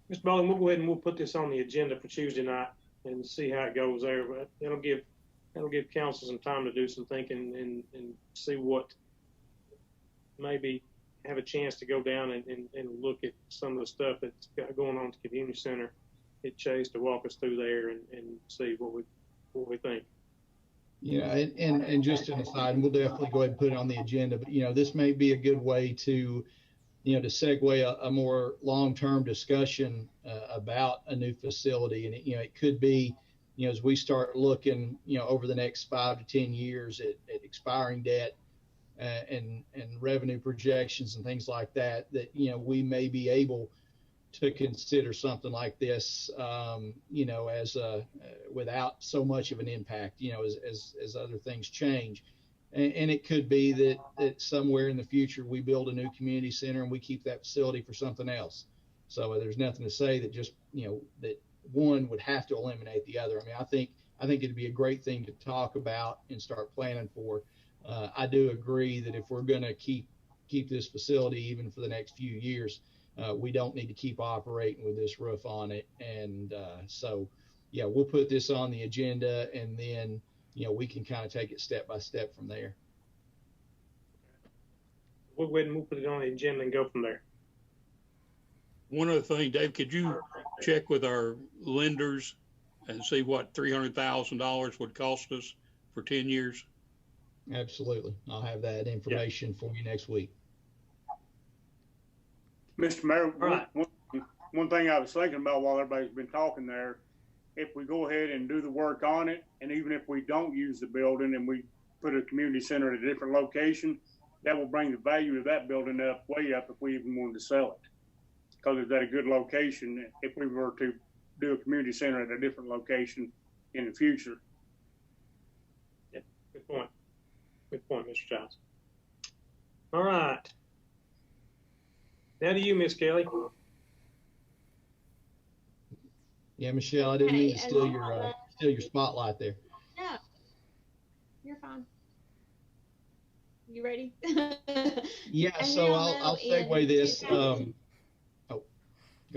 Mr. Bowling, we'll go ahead and we'll put this on the agenda for Tuesday night and see how it goes there. But that'll give council some time to do some thinking and see what maybe have a chance to go down and look at some of the stuff that's got going on at the community center at Chase, to walk us through there and see what we think. Yeah, and just an aside, and we'll definitely go ahead and put it on the agenda, but, you know, this may be a good way to, you know, to segue a more long-term discussion about a new facility. And, you know, it could be, you know, as we start looking, you know, over the next 5 to 10 years at expiring debt, and revenue projections and things like that, we may be able to consider something like this, as without so much of an impact, as other things change. And it could be that somewhere in the future we build a new community center and we keep that facility for something else. So there's nothing to say that just, that one would have to eliminate the other. I mean, I think it'd be a great thing to talk about and start planning for. I do agree that if we're going to keep this facility even for the next few years, we don't need to keep operating with this roof on it. And so, yeah, we'll put this on the agenda, and then, we can kind of take it step by step from there. We'll go ahead and we'll put it on the agenda and go from there. One other thing, Dave, could you check with our lenders and see what $300,000 would cost us for 10 years? Absolutely. I'll have that information for you next week. Mr. Mayor, Right. one thing I was thinking about while everybody's been talking there, if we go ahead and do the work on it, and even if we don't use the building and we put a community center at a different location, that will bring the value of that building up, way up, if we even wanted to sell it. Because it's at a good location if we were to do a community center at a different location in the future. Yeah, good point. Good point, Mr. Giles. All right. Now to you, Miss Kelly. Yeah, Michelle, I didn't mean to steal your spotlight there. No, you're fine. You ready? Yeah, so I'll segue this. Go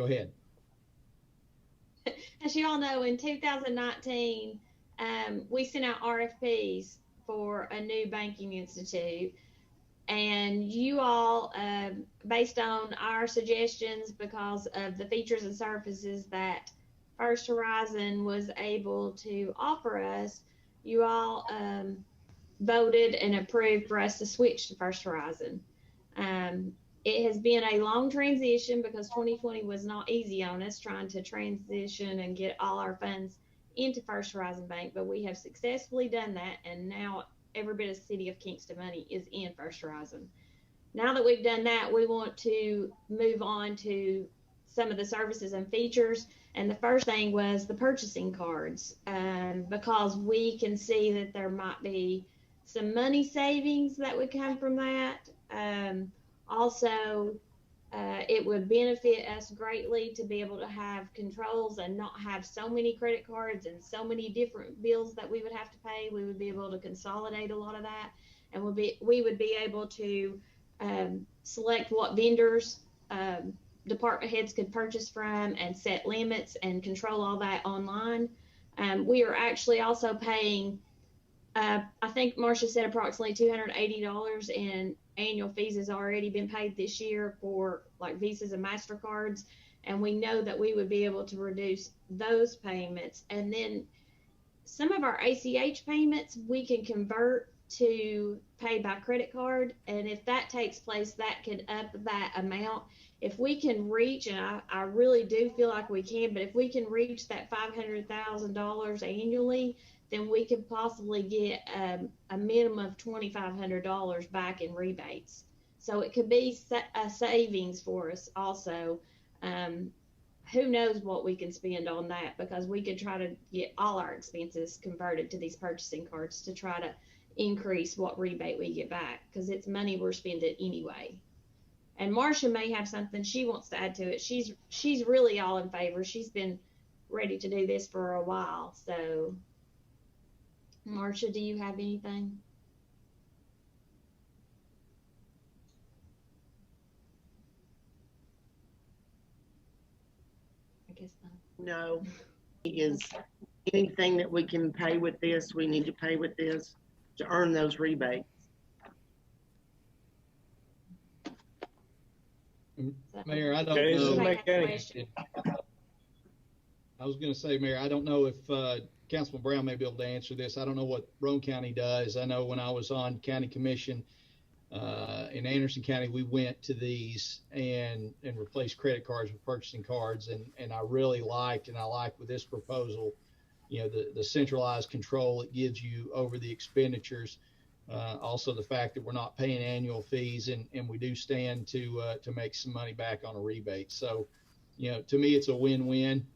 ahead. As you all know, in 2019, we sent out RFPs for a new banking institute. And you all, based on our suggestions, because of the features and services that First Horizon was able to offer us, you all voted and approved for us to switch to First Horizon. It has been a long transition because 2020 was not easy on us trying to transition and get all our funds into First Horizon Bank, but we have successfully done that, and now every bit of City of Kingston money is in First Horizon. Now that we've done that, we want to move on to some of the services and features. And the first thing was the purchasing cards, because we can see that there might be some money savings that would come from that. Also, it would benefit us greatly to be able to have controls and not have so many credit cards and so many different bills that we would have to pay. We would be able to consolidate a lot of that, and we would be able to select what vendors department heads could purchase from and set limits and control all that online. We are actually also paying, I think Marcia said approximately $280 in annual fees has already been paid this year for like Visas and MasterCards. And we know that we would be able to reduce those payments. And then some of our ACH payments, we can convert to pay by credit card. And if that takes place, that can up that amount. If we can reach, and I really do feel like we can, but if we can reach that $500,000 annually, then we could possibly get a minimum of $2,500 back in rebates. So it could be a savings for us also. Who knows what we can spend on that, because we could try to get all our expenses converted to these purchasing cards to try to increase what rebate we get back, because it's money we're spending anyway. And Marcia may have something she wants to add to it. She's really all in favor. She's been ready to do this for a while. So, Marcia, do you have anything? I guess not. No. Is anything that we can pay with this, we need to pay with this to earn those rebates. Mayor, I don't know. I was going to say, Mayor, I don't know if Councilman Brown may be able to answer this. I don't know what Roane County does. I know when I was on county commission in Anderson County, we went to these and replaced credit cards with purchasing cards, and I really liked, and I like with this proposal, the centralized control it gives you over the expenditures. Also the fact that we're not paying annual fees and we do stand to make some money back on a rebate. So, to me, it's a win-win.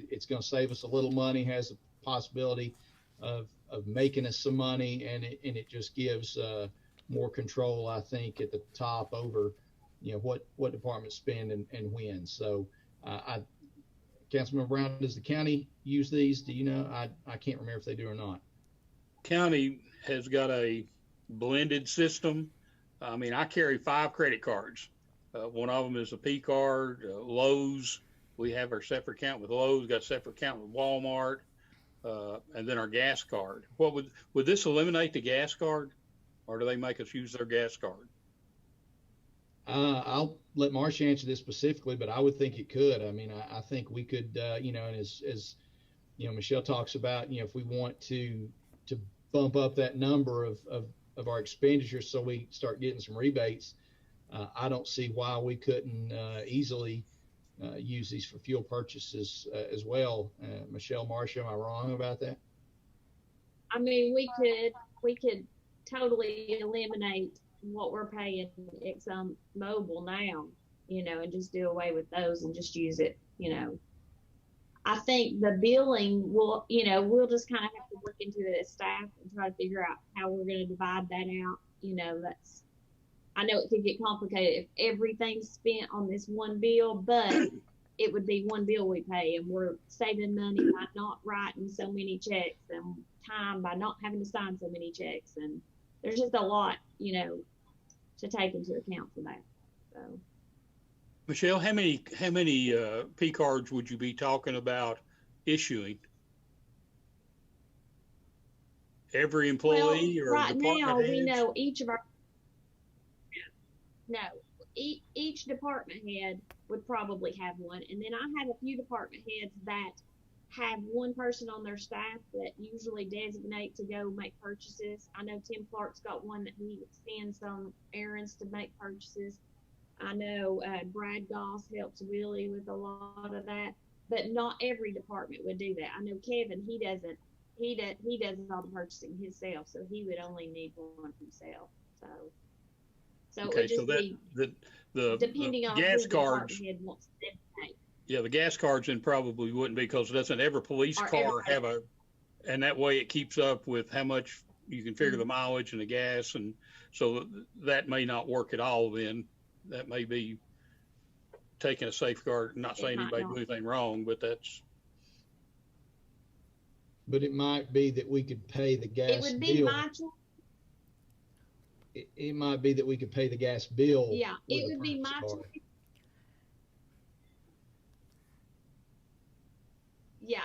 It's going to save us a little money, has the possibility of making us some money, and it just gives more control, I think, at the top over, what departments spend and when. So, Councilman Brown, does the county use these? Do you know? I can't remember if they do or not. County has got a blended system. I mean, I carry 5 credit cards. One of them is a P card, Lowe's. We have our separate account with Lowe's, got a separate account with Walmart, and then our gas card. What would this eliminate the gas card, or do they make us use their gas card? I'll let Marcia answer this specifically, but I would think it could. I mean, I think we could, and as Michelle talks about, if we want to bump up that number of our expenditures so we start getting some rebates, I don't see why we couldn't easily use these for fuel purchases as well. Michelle, Marcia, am I wrong about that? I mean, we could totally eliminate what we're paying Exxon Mobil now, and just do away with those and just use it, I think the billing will, we'll just kind of have to look into it as staff and try to figure out how we're going to divide that out. I know it could get complicated if everything's spent on this one bill, but it would be one bill we pay, and we're saving money by not writing so many checks and time by not having to sign so many checks. And there's just a lot, to take into account for that. So. Michelle, how many P cards would you be talking about issuing? Every employee or right department now heads? we know each department head would probably have one, and then I have a few department heads that have one person on their staff that usually designate to go make purchases. I know Tim Clark's got one that he sends on errands to make purchases. I know Brad Goss helps Willie with a lot of that, but not every department would do that. I know Kevin, he does all the purchasing himself, so he would only need one himself. So Okay, it would just the depending on gas who the cards. department head wants to designate. Yeah, the gas cards then probably wouldn't be, because doesn't every police car have and that way it keeps up with how much you can figure the mileage and the gas, and so that may not work at all then. That may be taking a safeguard, not saying anybody do anything wrong, but that's. But it might be that we could pay the gas bill. It would be my choice. It might be that we could pay the gas bill. Yeah, it would be my choice. Yeah,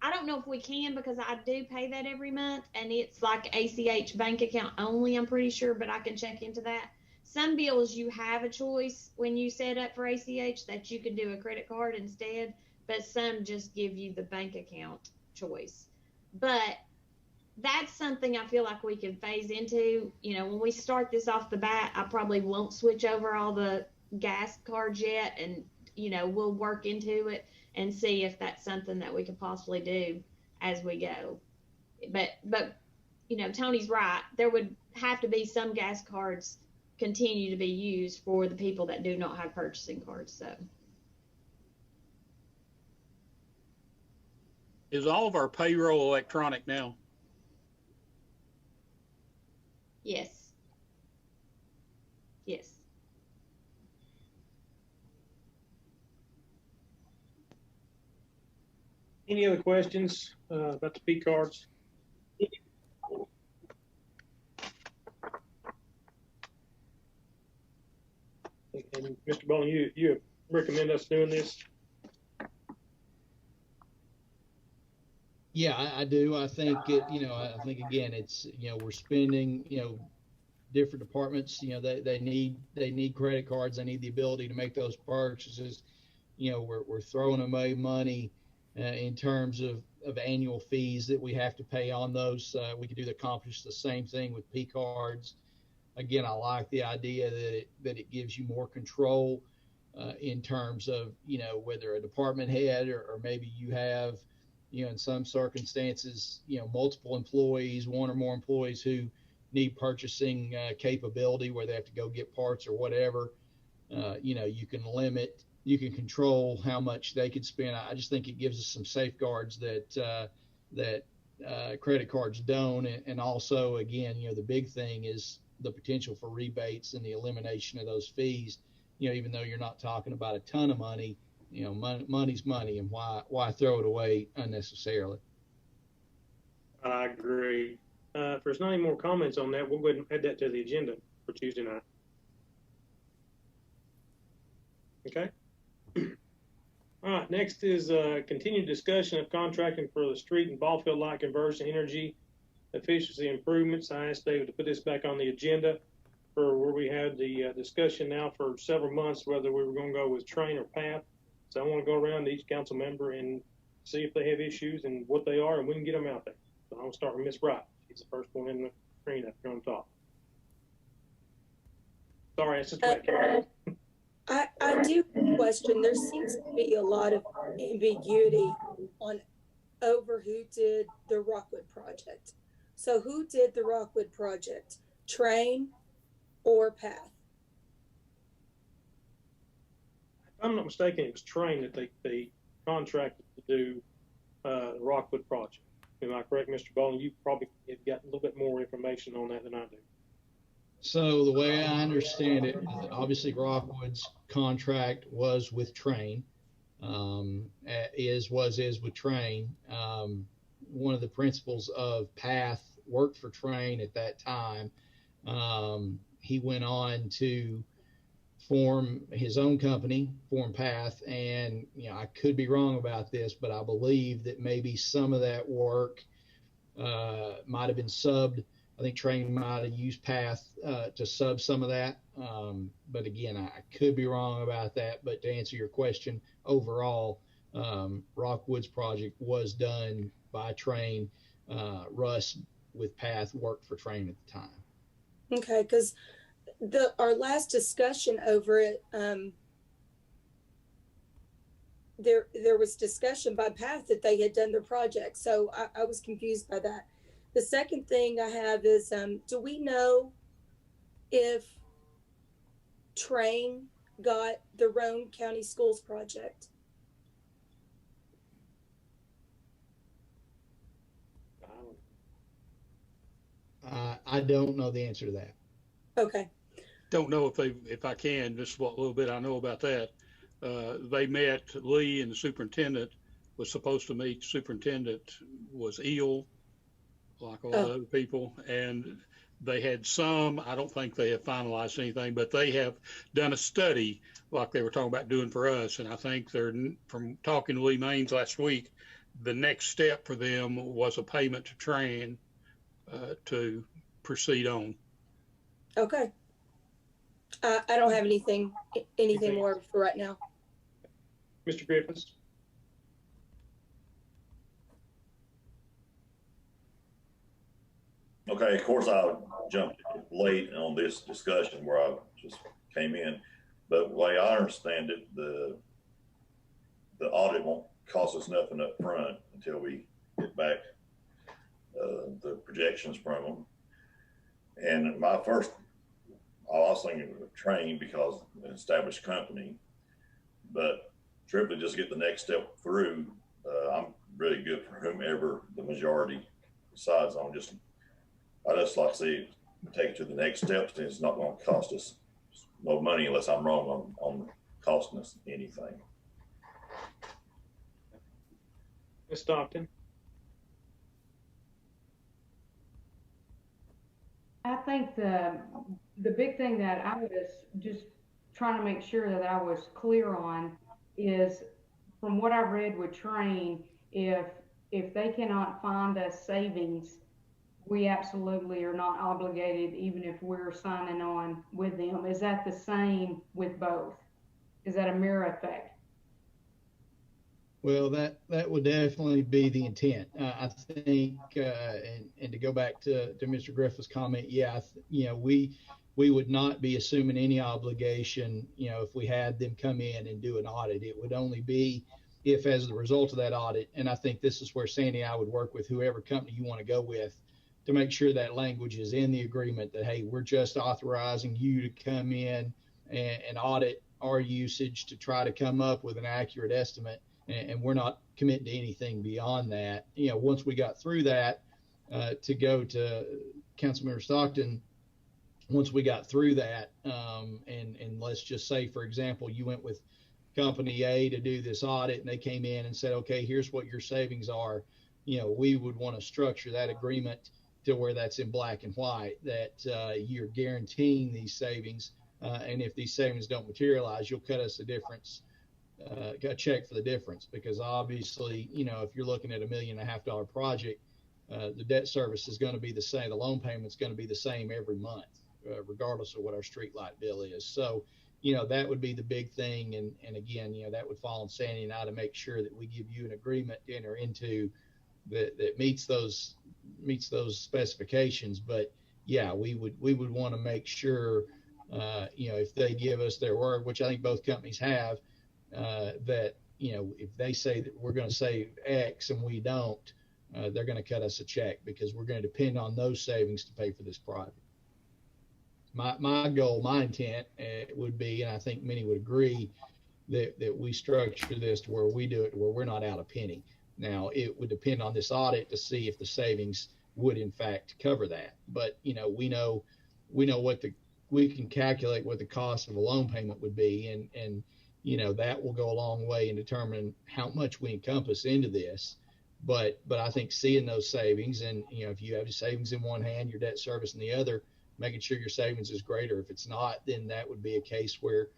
I don't know if we can, because I do pay that every month, and it's like ACH bank account only, I'm pretty sure, but I can check into that. Some bills you have a choice when you set up for ACH that you can do a credit card instead, but some just give you the bank account choice. But that's something I feel like we can phase into. When we start this off the bat, I probably won't switch over all the gas cards yet, and we'll work into it and see if that's something that we could possibly do as we go. But Tony's right. There would have to be some gas cards continue to be used for the people that do not have purchasing cards. So. Is all of our payroll electronic now? Yes. Yes. Any other questions about the P cards? And Mr. Bowling, you recommend us doing this? Yeah, I do. I think I think again, it's we're spending different departments. They need credit cards. They need the ability to make those purchases. We're throwing away money in terms of annual fees that we have to pay on those. We could accomplish the same thing with P cards. Again, I like the idea that it gives you more control in terms of whether a department head or maybe you have in some circumstances, multiple employees, one or more employees who need purchasing capability where they have to go get parts or whatever, you can control how much they could spend. I just think it gives us some safeguards that credit cards don't. And also, again, the big thing is the potential for rebates and the elimination of those fees. Even though you're not talking about a ton of money, money's money, and why throw it away unnecessarily? I agree. If there's not any more comments on that, we'll go ahead and add that to the agenda for Tuesday night. Okay. All right. Next is continued discussion of contracting for the street and ball field light conversion, energy efficiency improvements. I asked David to put this back on the agenda for where we had the discussion now for several months whether we were going to go with train or path. So I want to go around to each council member and see if they have issues and what they are, and we can get them out there. So I'm going to start with Ms. Bright. She's the first one in the screen up here on top. Sorry, it's just I do question. There seems to be a lot of ambiguity over who did the Rockwood project. So who did the Rockwood project? Train or Path? If I'm not mistaken, it was Train that they contracted to do the Rockwood project. Am I correct, Mr. Bowling? You probably have got a little bit more information on that than I do. So the way I understand it, obviously Rockwood's contract was with Train, is with Train. One of the principals of Path worked for Train at that time. He went on to form his own company, form Path, and I could be wrong about this, but I believe that maybe some of that work might have been subbed. I think Train might have used Path to sub some of that. But again, I could be wrong about that. But to answer your question, overall, Rockwood's project was done by Train. Russ with Path worked for Train at the time. Okay, because our last discussion over it, there was discussion by Path that they had done their project. So I was confused by that. The second thing I have is, do we know if Train got the Roane County Schools project? I don't know the answer to that. Okay. Don't know if I can, just what little bit I know about that. They met, Lee and the superintendent was supposed to meet. Superintendent was ill, like all the other people, and they had some, I don't think they have finalized anything, but they have done a study like they were talking about doing for us. And I think they're, from talking to Lee Maines last week, the next step for them was a payment to Train to proceed on. Okay. I don't have anything more for right now. Mr. Griffiths. Okay, of course I jumped late on this discussion where I just came in, but the way I understand it, the audit won't cost us nothing up front until we get back the projections from them. And I was thinking of Train because an established company, but strictly just get the next step through. I'm really good for whomever the majority decides on. I just like to see take it to the next steps, and it's not going to cost us no money unless I'm wrong on costing us anything. Ms. Stockton. I think the big thing that I was just trying to make sure that I was clear on is, from what I've read with Train, if they cannot find us savings, we absolutely are not obligated, even if we're signing on with them. Is that the same with both? Is that a mirror effect? Well, that would definitely be the intent. I think, and to go back to Mr. Griffith's comment, we would not be assuming any obligation, if we had them come in and do an audit. It would only be if as a result of that audit, and I think this is where Sandy and I would work with whoever company you want to go with to make sure that language is in the agreement that, hey, we're just authorizing you to come in and audit our usage to try to come up with an accurate estimate. And we're not committing to anything beyond that. Once we got through that, to go to Councilmember Stockton, once we got through that, and let's just say, for example, you went with company A to do this audit and they came in and said, okay, here's what your savings are. We would want to structure that agreement to where that's in black and white, that you're guaranteeing these savings. And if these savings don't materialize, you'll cut us a difference, a check for the difference. Because obviously, if you're looking at $1.5 million project, the debt service is going to be the same. The loan payment's going to be the same every month, regardless of what our street light bill is. So, that would be the big thing. And again, that would fall on Sandy and I to make sure that we give you an agreement to enter into that meets those specifications. But yeah, we would want to make sure, if they give us their word, which I think both companies have, that, if they say that we're going to save X and we don't, they're going to cut us a check, because we're going to depend on those savings to pay for this project. My goal, my intent would be, and I think many would agree, that we structure this to where we do it where we're not out a penny. Now, it would depend on this audit to see if the savings would in fact cover that. But, we know we can calculate what the cost of a loan payment would be. And that will go a long way in determining how much we encompass into this. But I think seeing those savings, and, if you have your savings in one hand, your debt service in the other, making sure your savings is greater. If it's not, then that would be a case where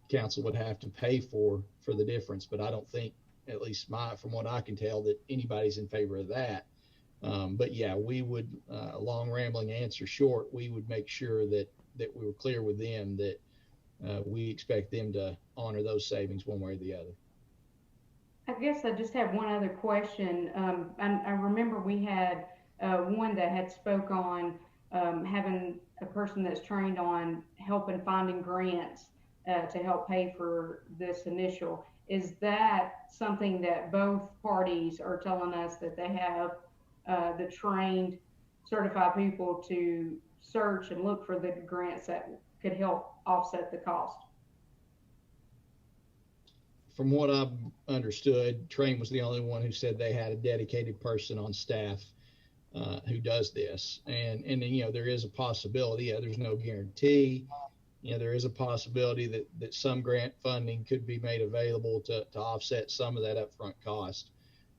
council would have to pay for the difference. But I don't think, at least from what I can tell, that anybody's in favor of that. But yeah, we would, long rambling answer short, we would make sure that we were clear with them that we expect them to honor those savings one way or the other. I guess I just have one other question. I remember we had one that had spoke on having a person that's trained on helping finding grants to help pay for this initial. Is that something that both parties are telling us that they have the trained, certified people to search and look for the grants that could help offset the cost? From what I've understood, Train was the only one who said they had a dedicated person on staff who does this. And there is a possibility, there's no guarantee. There is a possibility that some grant funding could be made available to offset some of that upfront cost.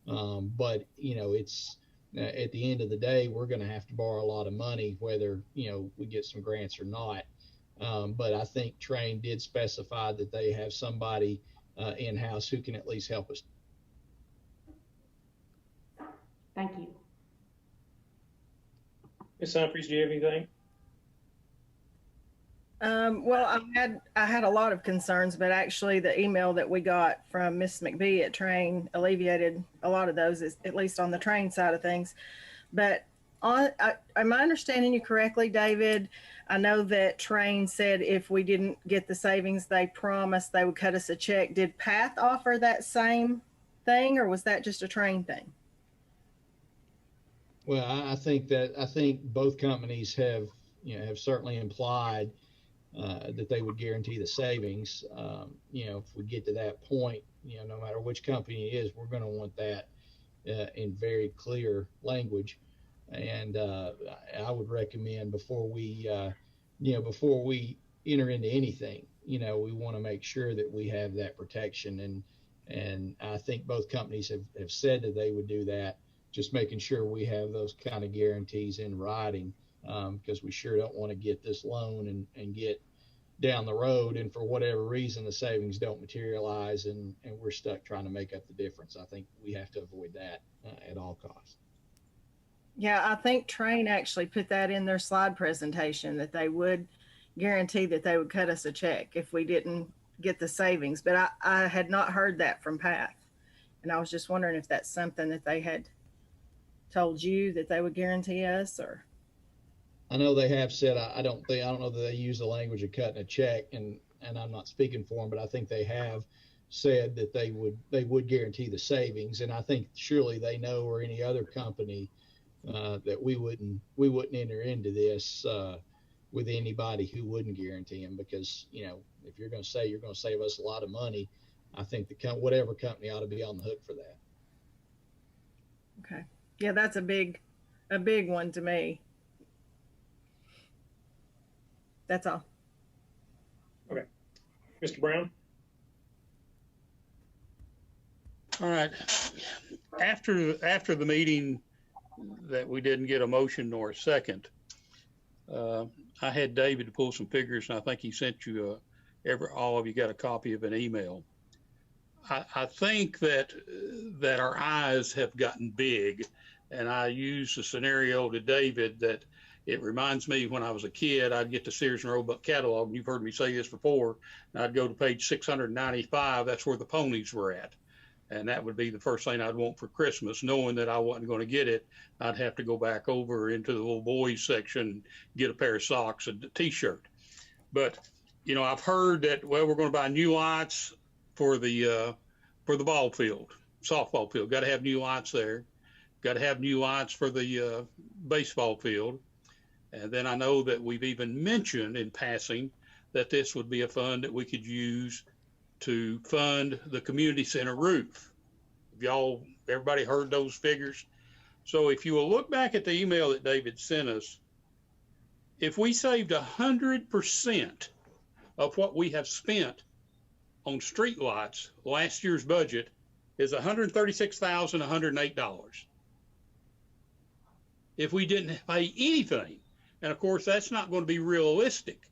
But, it's at the end of the day, we're going to have to borrow a lot of money, whether, we get some grants or not. But I think Train did specify that they have somebody in-house who can at least help us. Thank you. Ms. Humphries, do you have anything? Well, I had a lot of concerns, but actually the email that we got from Miss McBee at Train alleviated a lot of those, at least on the Train side of things. But am I understanding you correctly, David? I know that Train said if we didn't get the savings, they promised they would cut us a check. Did Path offer that same thing, or was that just a Train thing? Well, I think both companies have certainly implied that they would guarantee the savings. If we get to that point, no matter which company it is, we're going to want that in very clear language. And I would recommend before we enter into anything, we want to make sure that we have that protection. And I think both companies have said that they would do that. Just making sure we have those kind of guarantees in writing, because we sure don't want to get this loan and get down the road, and for whatever reason the savings don't materialize and we're stuck trying to make up the difference. I think we have to avoid that at all costs. Yeah, I think Train actually put that in their slide presentation, that they would guarantee that they would cut us a check if we didn't get the savings. But I had not heard that from Path, and I was just wondering if that's something that they had told you that they would guarantee us. Or I know they have said, I don't know that they use the language of cutting a check, and I'm not speaking for them, but I think they have said that they would guarantee the savings, and I think surely they know, or any other company, that we wouldn't enter into this with anybody who wouldn't guarantee them, because if you're going to say you're going to save us a lot of money, I think whatever company ought to be on the hook for that. Okay. Yeah, that's a big one to me. That's all. Okay. Mr. Brown? All right. After the meeting that we didn't get a motion nor a second, I had David to pull some figures, and I think he sent you all of you got a copy of an email. I think that our eyes have gotten big, and I used the scenario to David that it reminds me when I was a kid, I'd get the Sears and Roebuck catalog, and you've heard me say this before, and I'd go to page 695, that's where the ponies were at. And that would be the first thing I'd want for Christmas, knowing that I wasn't going to get it. I'd have to go back over into the little boys section, get a pair of socks and a t-shirt. But, I've heard that, well, we're going to buy new lights for the ball field, softball field. Got to have new lights there. Got to have new lights for the baseball field. And then I know that we've even mentioned in passing that this would be a fund that we could use to fund the community center roof. Everybody heard those figures? So if you will look back at the email that David sent us, if we saved 100% of what we have spent on street lights, last year's budget is $136,108. If we didn't pay anything, and of course that's not going to be realistic,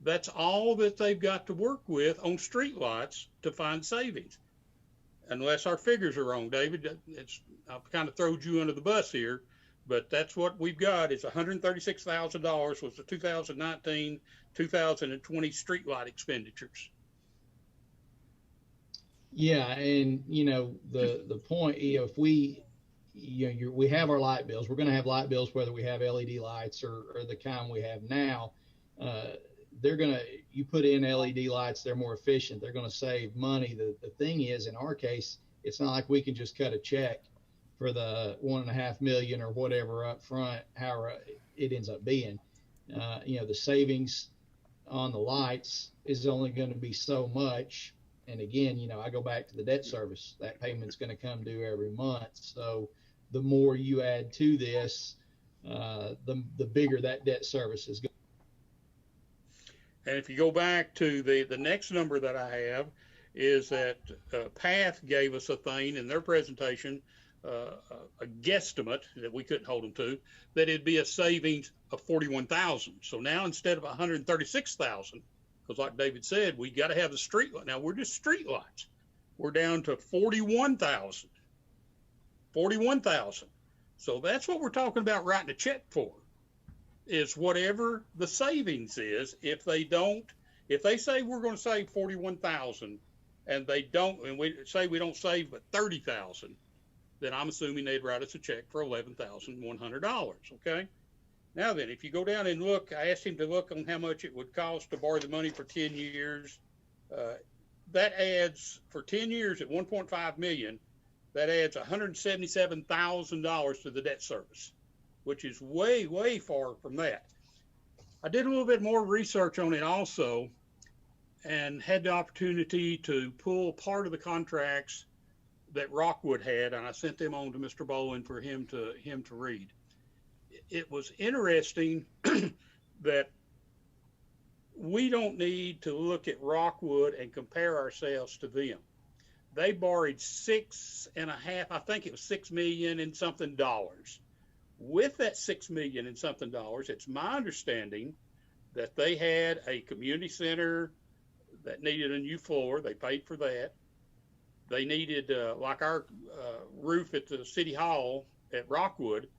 that's all that they've got to work with on street lights to find savings. Unless our figures are wrong, David, I've kind of thrown you under the bus here, but that's what we've got is $136,000 was the 2019, 2020 street light expenditures. Yeah, and the point, if we have our light bills, we're going to have light bills whether we have LED lights or the kind we have now. You put in LED lights, they're more efficient. They're going to save money. The thing is, in our case, it's not like we can just cut a check for the $1.5 million or whatever up front, however it ends up being. The savings on the lights is only going to be so much. And again, I go back to the debt service. That payment's going to come due every month. So the more you add to this, the bigger that debt service is going. And if you go back to the next number that I have is that PATH gave us a thing in their presentation, a guesstimate that we couldn't hold them to, that it'd be a savings of 41,000. So now instead of 136,000, because like David said, we got to have the street light. Now we're just street lights. We're down to 41,000. 41,000. So that's what we're talking about writing a check for. Is whatever the savings is. If they say we're going to save 41,000 and they don't, and we say we don't save but 30,000, then I'm assuming they'd write us a check for $11,100. Okay. Now then, if you go down and look, I asked him to look on how much it would cost to borrow the money for 10 years. That adds for 10 years at 1.5 million, that adds $177,000 to the debt service, which is way, way far from that. I did a little bit more research on it also and had the opportunity to pull part of the contracts that Rockwood had, and I sent them on to Mr. Bowen for him to read. It was interesting that we don't need to look at Rockwood and compare ourselves to them. They borrowed $6 million and something dollars. With that $6 million and something dollars, it's my understanding that they had a community center that needed a new floor. They paid for that. They needed, like our roof at the city hall at Rockwood,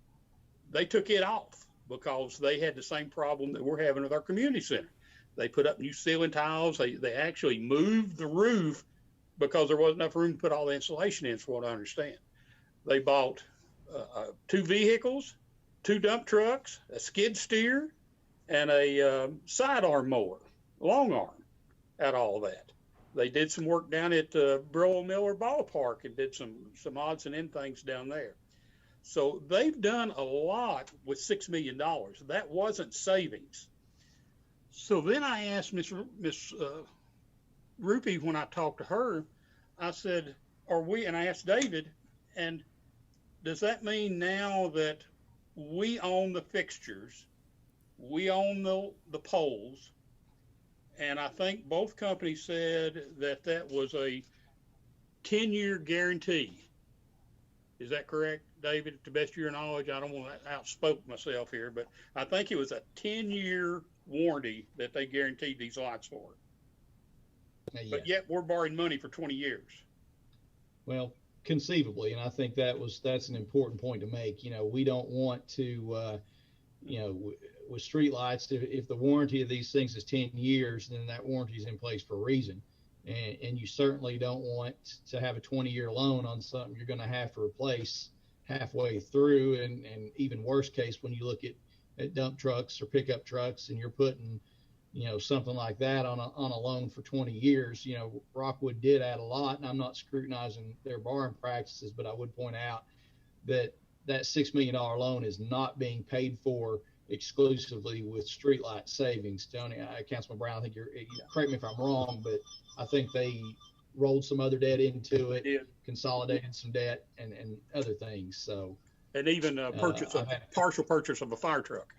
they took it off because they had the same problem that we're having with our community center. They put up new ceiling tiles. They actually moved the roof because there wasn't enough room to put all the insulation in, from what I understand. They bought 2 vehicles, 2 dump trucks, a skid steer, and a sidearm mower, long arm, at all that. They did some work down at Burrow Miller Ballpark and did some odds and end things down there. So they've done a lot with $6 million. That wasn't savings. So then I asked Miss Rupi when I talked to her, I said, and I asked David, and does that mean now that we own the fixtures, we own the poles, and I think both companies said that was a 10-year guarantee. Is that correct, David? To the best of your knowledge, I don't want to outspoke myself here, but I think it was a 10-year warranty that they guaranteed these lights for. Yes. But yet we're borrowing money for 20 years. Well, conceivably, and I think that's an important point to make. We don't want to, with street lights, if the warranty of these things is 10 years, then that warranty is in place for a reason. And you certainly don't want to have a 20-year loan on something you're going to have to replace halfway through. And even worse case, when you look at dump trucks or pickup trucks and you're putting, something like that on a loan for 20 years, Rockwood did add a lot, and I'm not scrutinizing their borrowing practices, but I would point out that $6 million loan is not being paid for exclusively with streetlight savings. Tony, Councilman Brown, I think correct me if I'm wrong, but I think they rolled some other debt into it, consolidated some debt and other things. So, and even partial purchase of a fire truck.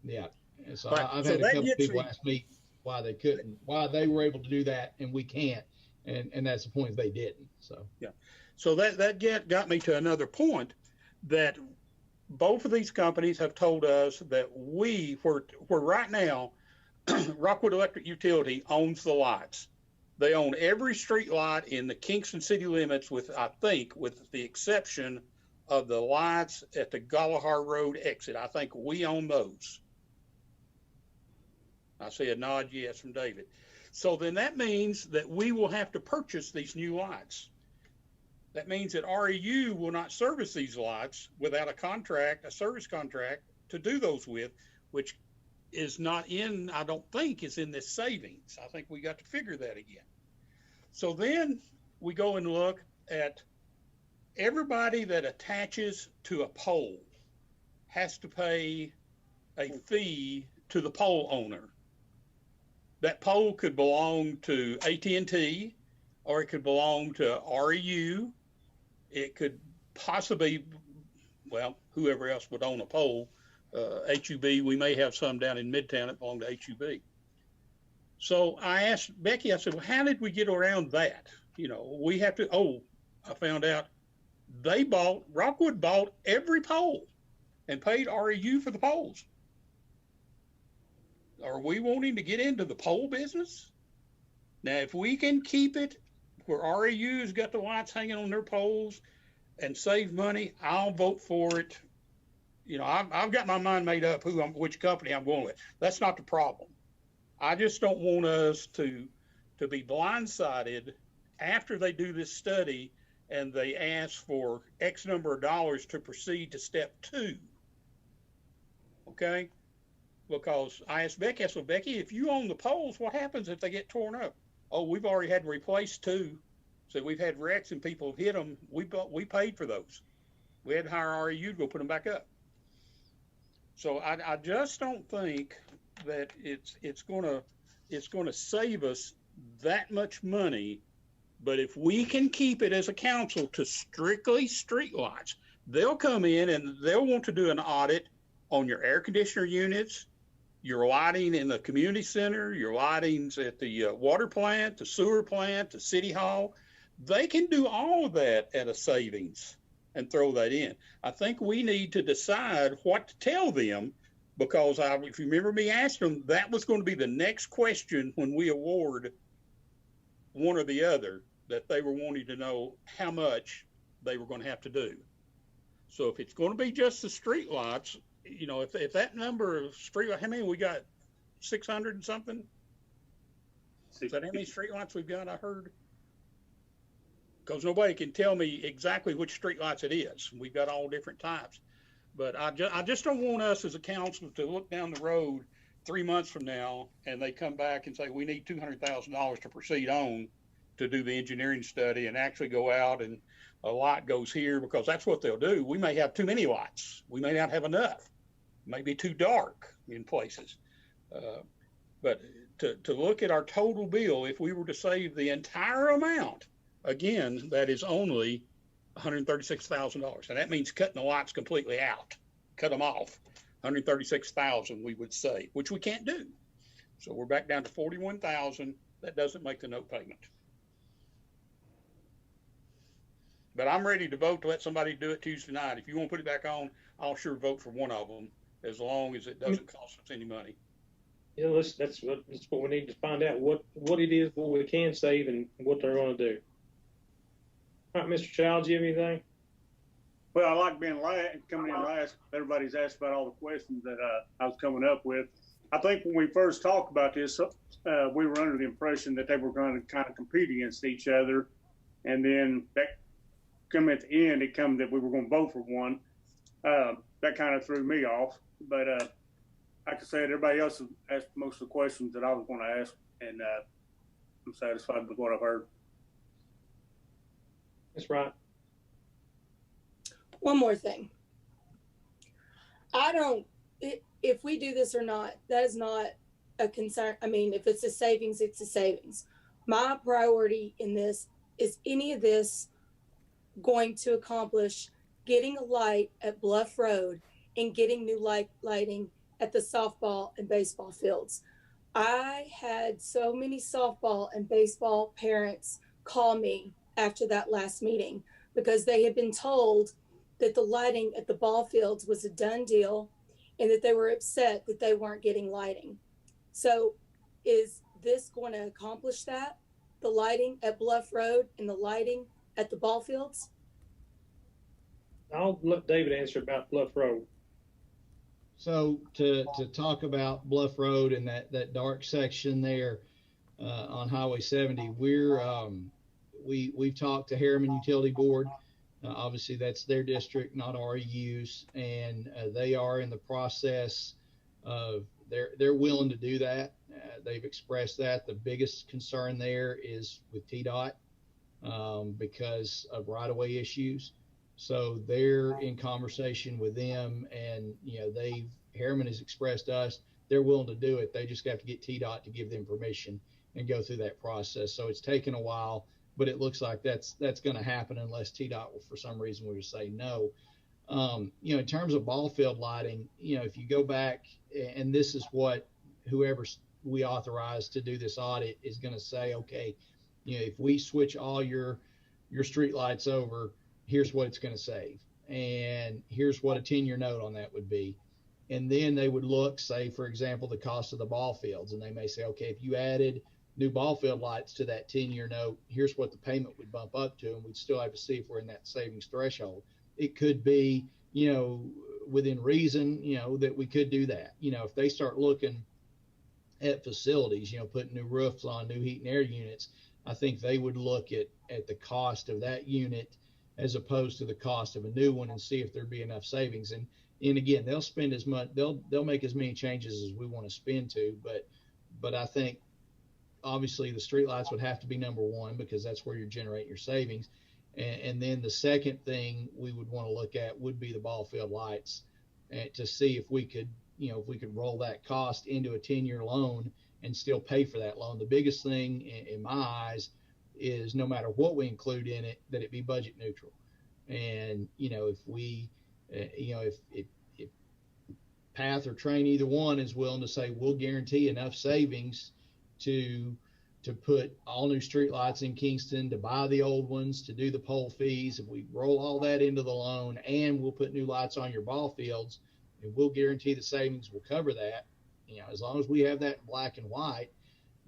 Yeah. And so I've had a couple of people ask me why they were able to do that and we can't. And that's the point, they didn't. So, yeah. So that got me to another point, that both of these companies have told us that we're right now, Rockwood Electric Utility owns the lights. They own every street light in the Kingston city limits with the exception of the lights at the Galahar Road exit. I think we own those. I see a nod yes from David. So then that means that we will have to purchase these new lights. That means that REU will not service these lights without a service contract to do those with, which is not I don't think is in this savings. I think we got to figure that again. So then we go and look at everybody that attaches to a pole has to pay a fee to the pole owner. That pole could belong to AT&T, or it could belong to REU. It could possibly, whoever else would own a pole, HUB. We may have some down in Midtown that belong to HUB. So I asked Becky, I said, well, how did we get around that? We have to, I found out Rockwood bought every pole and paid REU for the poles. Are we wanting to get into the pole business? Now, if we can keep it where REU's got the lights hanging on their poles and save money, I'll vote for it. I've got my mind made up which company I'm going with. That's not the problem. I just don't want us to be blindsided after they do this study and they ask for X number of dollars to proceed to step 2. Okay? Because I asked Becky, Becky, if you own the poles, what happens if they get torn up? Oh, we've already had to replace 2. So we've had wrecks and people have hit them. We paid for those. We had to hire REU to go put them back up. So I just don't think that it's gonna save us that much money. But if we can keep it as a council to strictly streetlights, they'll come in and they'll want to do an audit on your air conditioner units, your lighting in the community center, your lightings at the water plant, the sewer plant, the city hall. They can do all of that at a savings and throw that in. I think we need to decide what to tell them, because if you remember me asking them, that was going to be the next question when we award one or the other, that they were wanting to know how much they were going to have to do. So if it's going to be just the street lights, if that number of street, how many we got? 600 and something? Is that how many street lights we've got? I heard. Because nobody can tell me exactly which street lights it is. We've got all different types. But I just don't want us as a council to look down the road 3 months from now and they come back and say, we need $200,000 to proceed on to do the engineering study and actually go out and a light goes here, because that's what they'll do. We may have too many lights. We may not have enough. It may be too dark in places. But to look at our total bill, if we were to save the entire amount, again, that is only $136,000. And that means cutting the lights completely out, cut them off. $136,000 we would save, which we can't do. So we're back down to $41,000. That doesn't make the note payment. But I'm ready to vote to let somebody do it Tuesday night. If you want to put it back on, I'll sure vote for one of them, as long as it doesn't cost us any money. You know, that's what we need to find out, what it is, what we can save, and what they're going to do. All right, Mr. Childs, do you have anything? Well, I like being coming in last. Everybody's asked about all the questions that I was coming up with. I think when we first talked about this, we were under the impression that they were going to kind of compete against each other, and then that come at the end, it come that we were going to vote for one. That kind of threw me off. But like I said, everybody else has asked most of the questions that I was going to ask, and I'm satisfied with what I've heard. That's right. One more thing. If we do this or not, that is not a concern. I mean, if it's a savings, it's a savings. My priority in this is any of this going to accomplish getting a light at Bluff Road and getting new lighting at the softball and baseball fields. I had so many softball and baseball parents call me after that last meeting because they had been told that the lighting at the ball fields was a done deal and that they were upset that they weren't getting lighting. So is this going to accomplish that? The lighting at Bluff Road and the lighting at the ball fields? I'll let David answer about Bluff Road. So to talk about Bluff Road and that dark section there on Highway 70, we've talked to Harriman Utility Board. Obviously, that's their district, not REU's, and they are in the process of they're willing to do that. They've expressed that. The biggest concern there is with TDOT because of right-of-way issues. So they're in conversation with them, and Harriman has expressed to us they're willing to do it. They just have to get TDOT to give them permission and go through that process. So it's taken a while, but it looks like that's going to happen unless TDOT will, for some reason, will just say no. In terms of ball field lighting, if you go back, and this is what whoever we authorized to do this audit is going to say, okay, if we switch all your street lights over, here's what it's going to save. And here's what a 10-year note on that would be. And then they would look, say, for example, the cost of the ball fields. And they may say, okay, if you added new ball field lights to that 10-year note, here's what the payment would bump up to. And we'd still have to see if we're in that savings threshold. It could be, within reason, that we could do that. If they start looking at facilities, putting new roofs on, new heat and air units, I think they would look at the cost of that unit as opposed to the cost of a new one and see if there'd be enough savings. And again, they'll spend as much, they'll make as many changes as we want to spend to, but I think obviously the streetlights would have to be number one because that's where you're generating your savings. And then the second thing we would want to look at would be the ball field lights to see if we could, if we could roll that cost into a 10-year loan and still pay for that loan. The biggest thing in my eyes is no matter what we include in it, that it be budget neutral. And, if we, if Path or Train, either one is willing to say, we'll guarantee enough savings to put all new streetlights in Kingston, to buy the old ones, to do the pole fees, if we roll all that into the loan and we'll put new lights on your ball fields and we'll guarantee the savings will cover that, as long as we have that in black and white,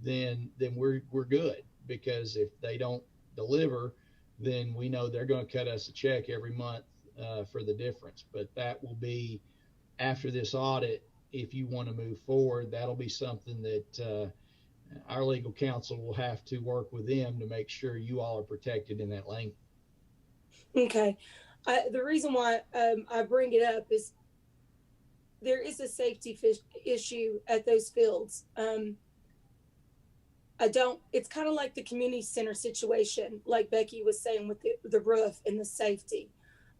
then we're good. Because if they don't deliver, then we know they're going to cut us a check every month for the difference. But that will be after this audit. If you want to move forward, that'll be something that our legal counsel will have to work with them to make sure you all are protected in that lane. Okay. The reason why I bring it up is there is a safety issue at those fields. It's kind of like the community center situation, like Becky was saying with the roof and the safety.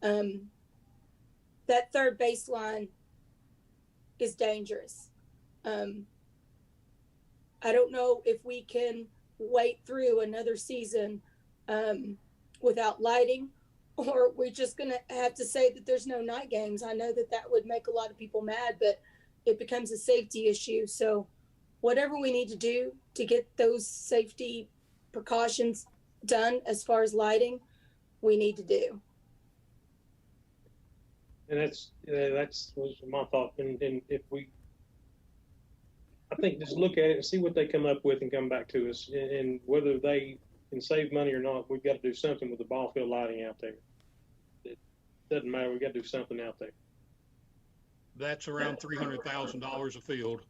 That third baseline is dangerous. I don't know if we can wait through another season without lighting, or we're just going to have to say that there's no night games. I know that that would make a lot of people mad, but it becomes a safety issue. So whatever we need to do to get those safety precautions done as far as lighting, we need to do. And that's was my thought. And if I think just look at it and see what they come up with and come back to us. And whether they can save money or not, we've got to do something with the ball field lighting out there. It doesn't matter. We've got to do something out there. That's around $300,000 a field.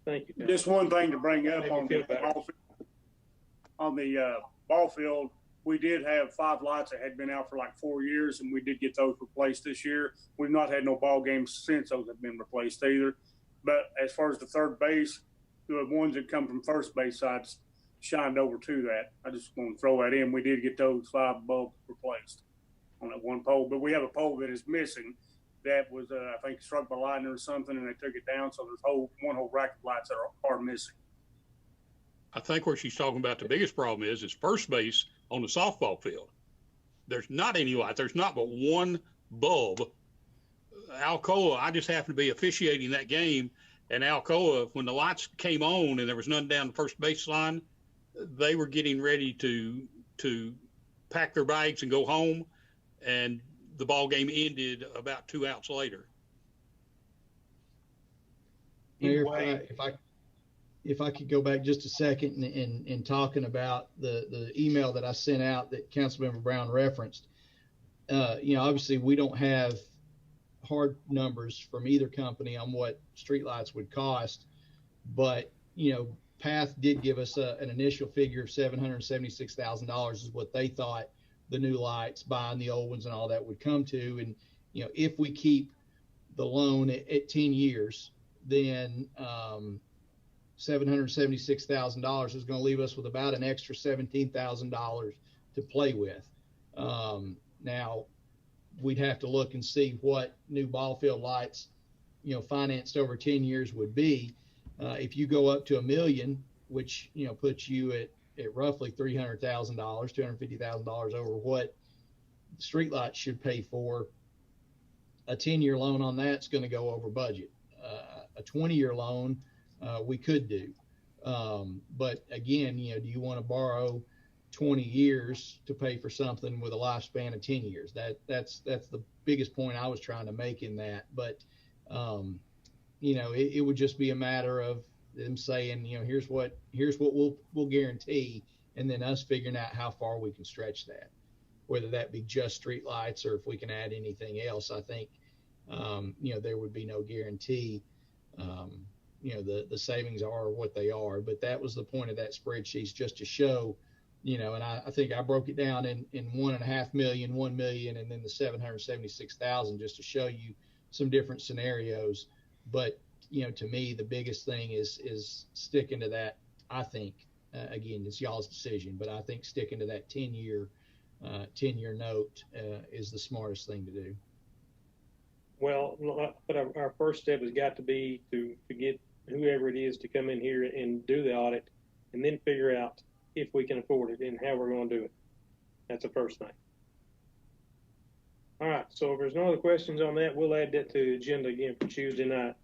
Thank you. Just one thing to bring up on the ball field. We did have 5 lights that had been out for like 4 years, and we did get those replaced this year. We've not had no ball games since those have been replaced either. But as far as the third base, the ones that come from first base sides shined over to that. I just want to throw that in. We did get those 5 bulbs replaced on that one pole, but we have a pole that is missing. That was, I think, struck by lightning or something, and they took it down. So there's one whole rack of lights that are missing. I think where she's talking about the biggest problem is first base on the softball field. There's not any light. There's not but one bulb. Alcoa, I just happened to be officiating that game, and Alcoa, when the lights came on and there was none down the first baseline, they were getting ready to pack their bags and go home, and the ball game ended about 2 outs later. Mayor, if I could go back just a second in talking about the email that I sent out that Councilmember Brown referenced. Obviously we don't have hard numbers from either company on what streetlights would cost, but PATH did give us an initial figure of $776,000 is what they thought the new lights, buying the old ones and all that would come to. And if we keep the loan at 10 years, then $776,000 is going to leave us with about an extra $17,000 to play with. Now, we'd have to look and see what new ball field lights, financed over 10 years would be. If you go up to $1 million, which puts you at roughly $300,000, $250,000 over what streetlights should pay for, a 10-year loan on that's going to go over budget. A 20-year loan we could do, but again, do you want to borrow 20 years to pay for something with a lifespan of 10 years? That's the biggest point I was trying to make in that. But it would just be a matter of them saying, here's what we'll guarantee, and then us figuring out how far we can stretch that, whether that be just street lights or if we can add anything else. I think there would be no guarantee. The savings are what they are, but that was the point of that spreadsheet, just to show, and I think I broke it down in 1.5 million, 1 million, and then the 776,000, just to show you some different scenarios. But to me, the biggest thing is sticking to that. I think again, it's y'all's decision, but I think sticking to that 10-year note is the smartest thing to do. Well, but our first step has got to be to get whoever it is to come in here and do the audit, and then figure out if we can afford it and how we're going to do it. That's the first thing. All right. So if there's no other questions on that, we'll add that to the agenda again for Tuesday night.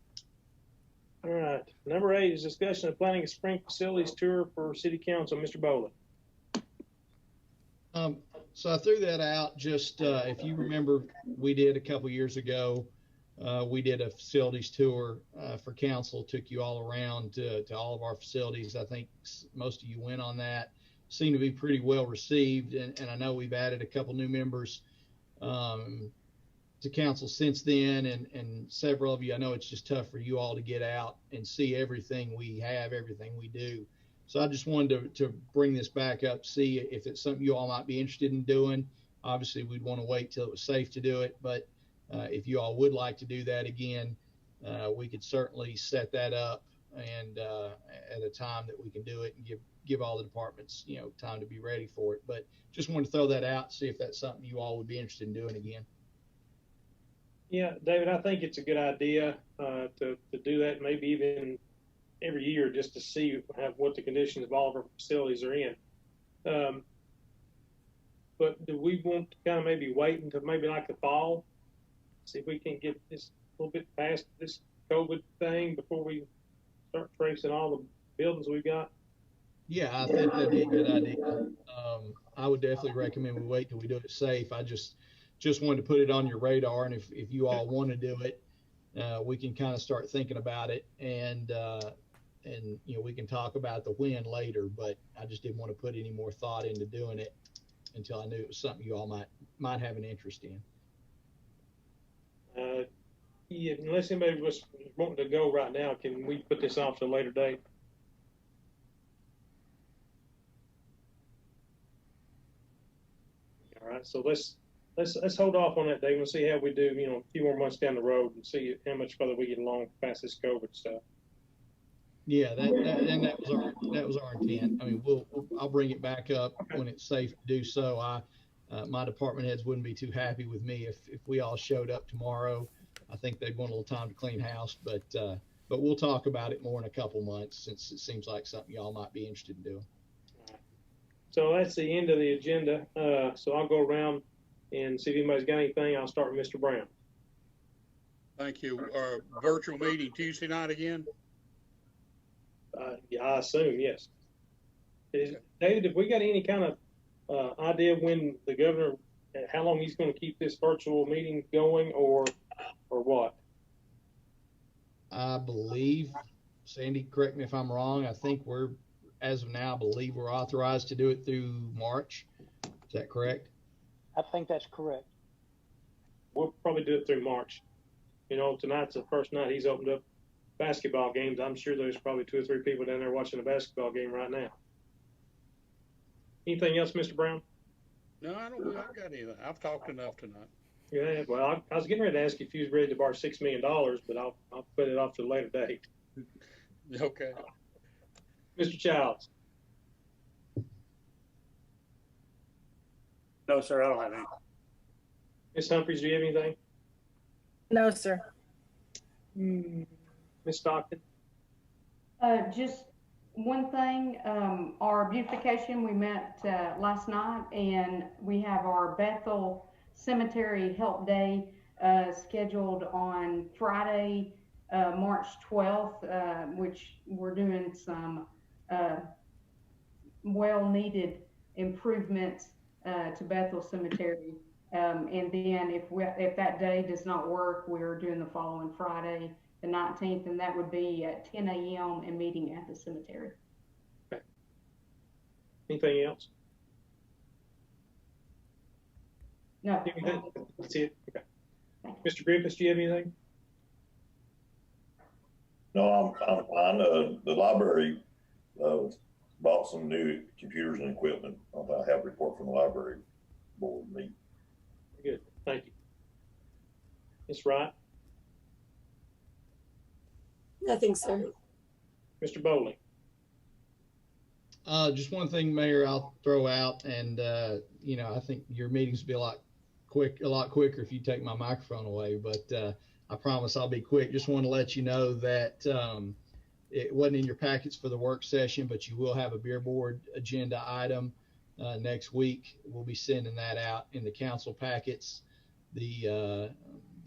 All right. Number 8 is discussion of planning a spring facilities tour for City Council. Mr. Bowling. So I threw that out just, if you remember, we did a couple years ago, we did a facilities tour for council, took you all around to all of our facilities. I think most of you went on that. Seemed to be pretty well received, and I know we've added a couple new members to council since then, and several of you, I know it's just tough for you all to get out and see everything we have, everything we do. So I just wanted to bring this back up, see if it's something you all might be interested in doing. Obviously, we'd want to wait till it was safe to do it, but if you all would like to do that again, we could certainly set that up and at a time that we can do it and give all the departments, time to be ready for it. But just wanted to throw that out, see if that's something you all would be interested in doing again. Yeah, David, I think it's a good idea to do that, maybe even every year, just to see what the conditions of all of our facilities are in. But do we want to kind of maybe wait until maybe like the fall, see if we can get this a little bit past this COVID thing before we start tracing all the buildings we've got? Yeah, I think that'd be a good idea. I would definitely recommend we wait till we do it safe. I just wanted to put it on your radar, and if you all want to do it, we can kind of start thinking about it, and we can talk about the when later. But I just didn't want to put any more thought into doing it until I knew it was something you all might have an interest in. Yeah, unless anybody was wanting to go right now, can we put this off to a later date? All right, so let's hold off on that, Dave, and see how we do. A few more months down the road, and see how much further we get along past this COVID stuff. Yeah, that was our intent. I mean, I'll bring it back up when it's safe to do so. My department heads wouldn't be too happy with me if we all showed up tomorrow. I think they'd want a little time to clean house, but we'll talk about it more in a couple months, since it seems like something y'all might be interested in doing. So that's the end of the agenda. So I'll go around and see if anybody's got anything. I'll start with Mr. Brown. Thank you. Virtual meeting Tuesday night again? Yeah, I assume, yes. David, have we got any kind of idea when the governor, how long he's going to keep this virtual meeting going, or what? I believe, Sandy, correct me if I'm wrong, I think as of now, I believe we're authorized to do it through March. Is that correct? I think that's correct. We'll probably do it through March. Tonight's the first night he's opened up basketball games. I'm sure there's probably 2 or 3 people down there watching a basketball game right now. Anything else, Mr. Brown? No, I don't think I've got anything. I've talked enough tonight. Yeah, well, I was getting ready to ask you if you was ready to borrow $6 million, but I'll put it off to a later date. Okay. Mr. Childs. No, sir, I don't have any. Ms. Humphries, do you have anything? No, sir. Ms. Stockton? Just one thing, our beautification, we met last night, and we have our Bethel Cemetery Help Day scheduled on Friday, March 12th, which we're doing some well-needed improvements to Bethel Cemetery. And then if that day does not work, we're doing the following Friday, the 19th, and that would be at 10 a.m. and meeting at the cemetery. Okay. Anything else? No. That's it. Okay. Mr. Griffiths, do you have anything? No, I'm fine. The library bought some new computers and equipment. I have a report from the library board meeting. Good. Thank you. Ms. Wright? Nothing, sir. Mr. Bowling? Just one thing, Mayor, I'll throw out, and I think your meetings will be a lot quicker if you take my microphone away. But I promise I'll be quick. Just want to let you know that it wasn't in your packets for the work session, but you will have a beer board agenda item next week. We'll be sending that out in the council packets. The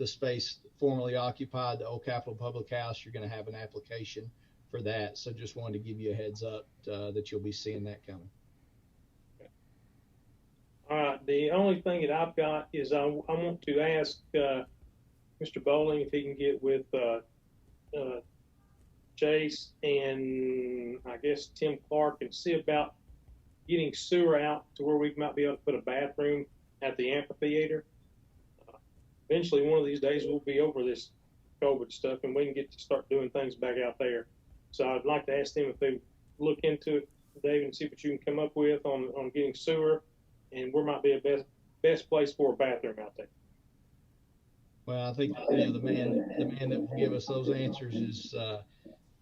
space formerly occupied, the Old Capitol Public House, you're going to have an application for that. So just wanted to give you a heads up that you'll be seeing that coming. All right. The only thing that I've got is I want to ask Mr. Bowling if he can get with Chase and I guess Tim Clark and see about getting sewer out to where we might be able to put a bathroom at the amphitheater. Eventually, one of these days, we'll be over this COVID stuff and we can get to start doing things back out there. So I'd like to ask them if they look into it, David, and see what you can come up with on getting sewer and where might be a best place for a bathroom out there? Well, I think the man that will give us those answers is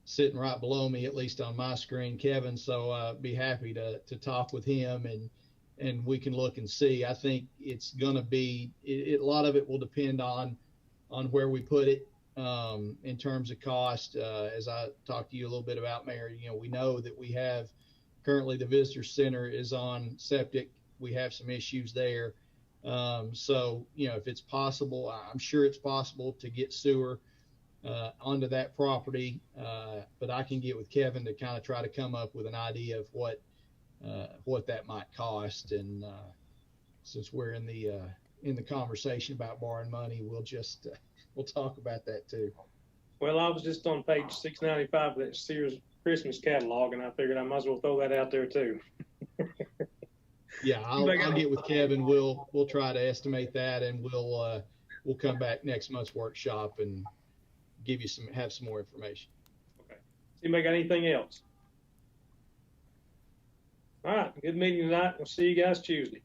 sitting right below me, at least on my screen, Kevin. So be happy to talk with him and we can look and see. I think it's going to be a lot of it will depend on where we put it in terms of cost. As I talked to you a little bit about, Mayor, we know that we have currently the visitor center is on septic. We have some issues there. So, if it's possible, I'm sure it's possible to get sewer onto that property. But I can get with Kevin to kind of try to come up with an idea of what that might cost. And since we're in the conversation about borrowing money, we'll talk about that too. Well, I was just on page 695 of that Sears Christmas catalog, and I figured I might as well throw that out there too. Yeah, I'll get with Kevin. We'll try to estimate that, and we'll come back next month's workshop and have some more information. Okay. Anybody got anything else? All right. Good meeting tonight. We'll see you guys Tuesday.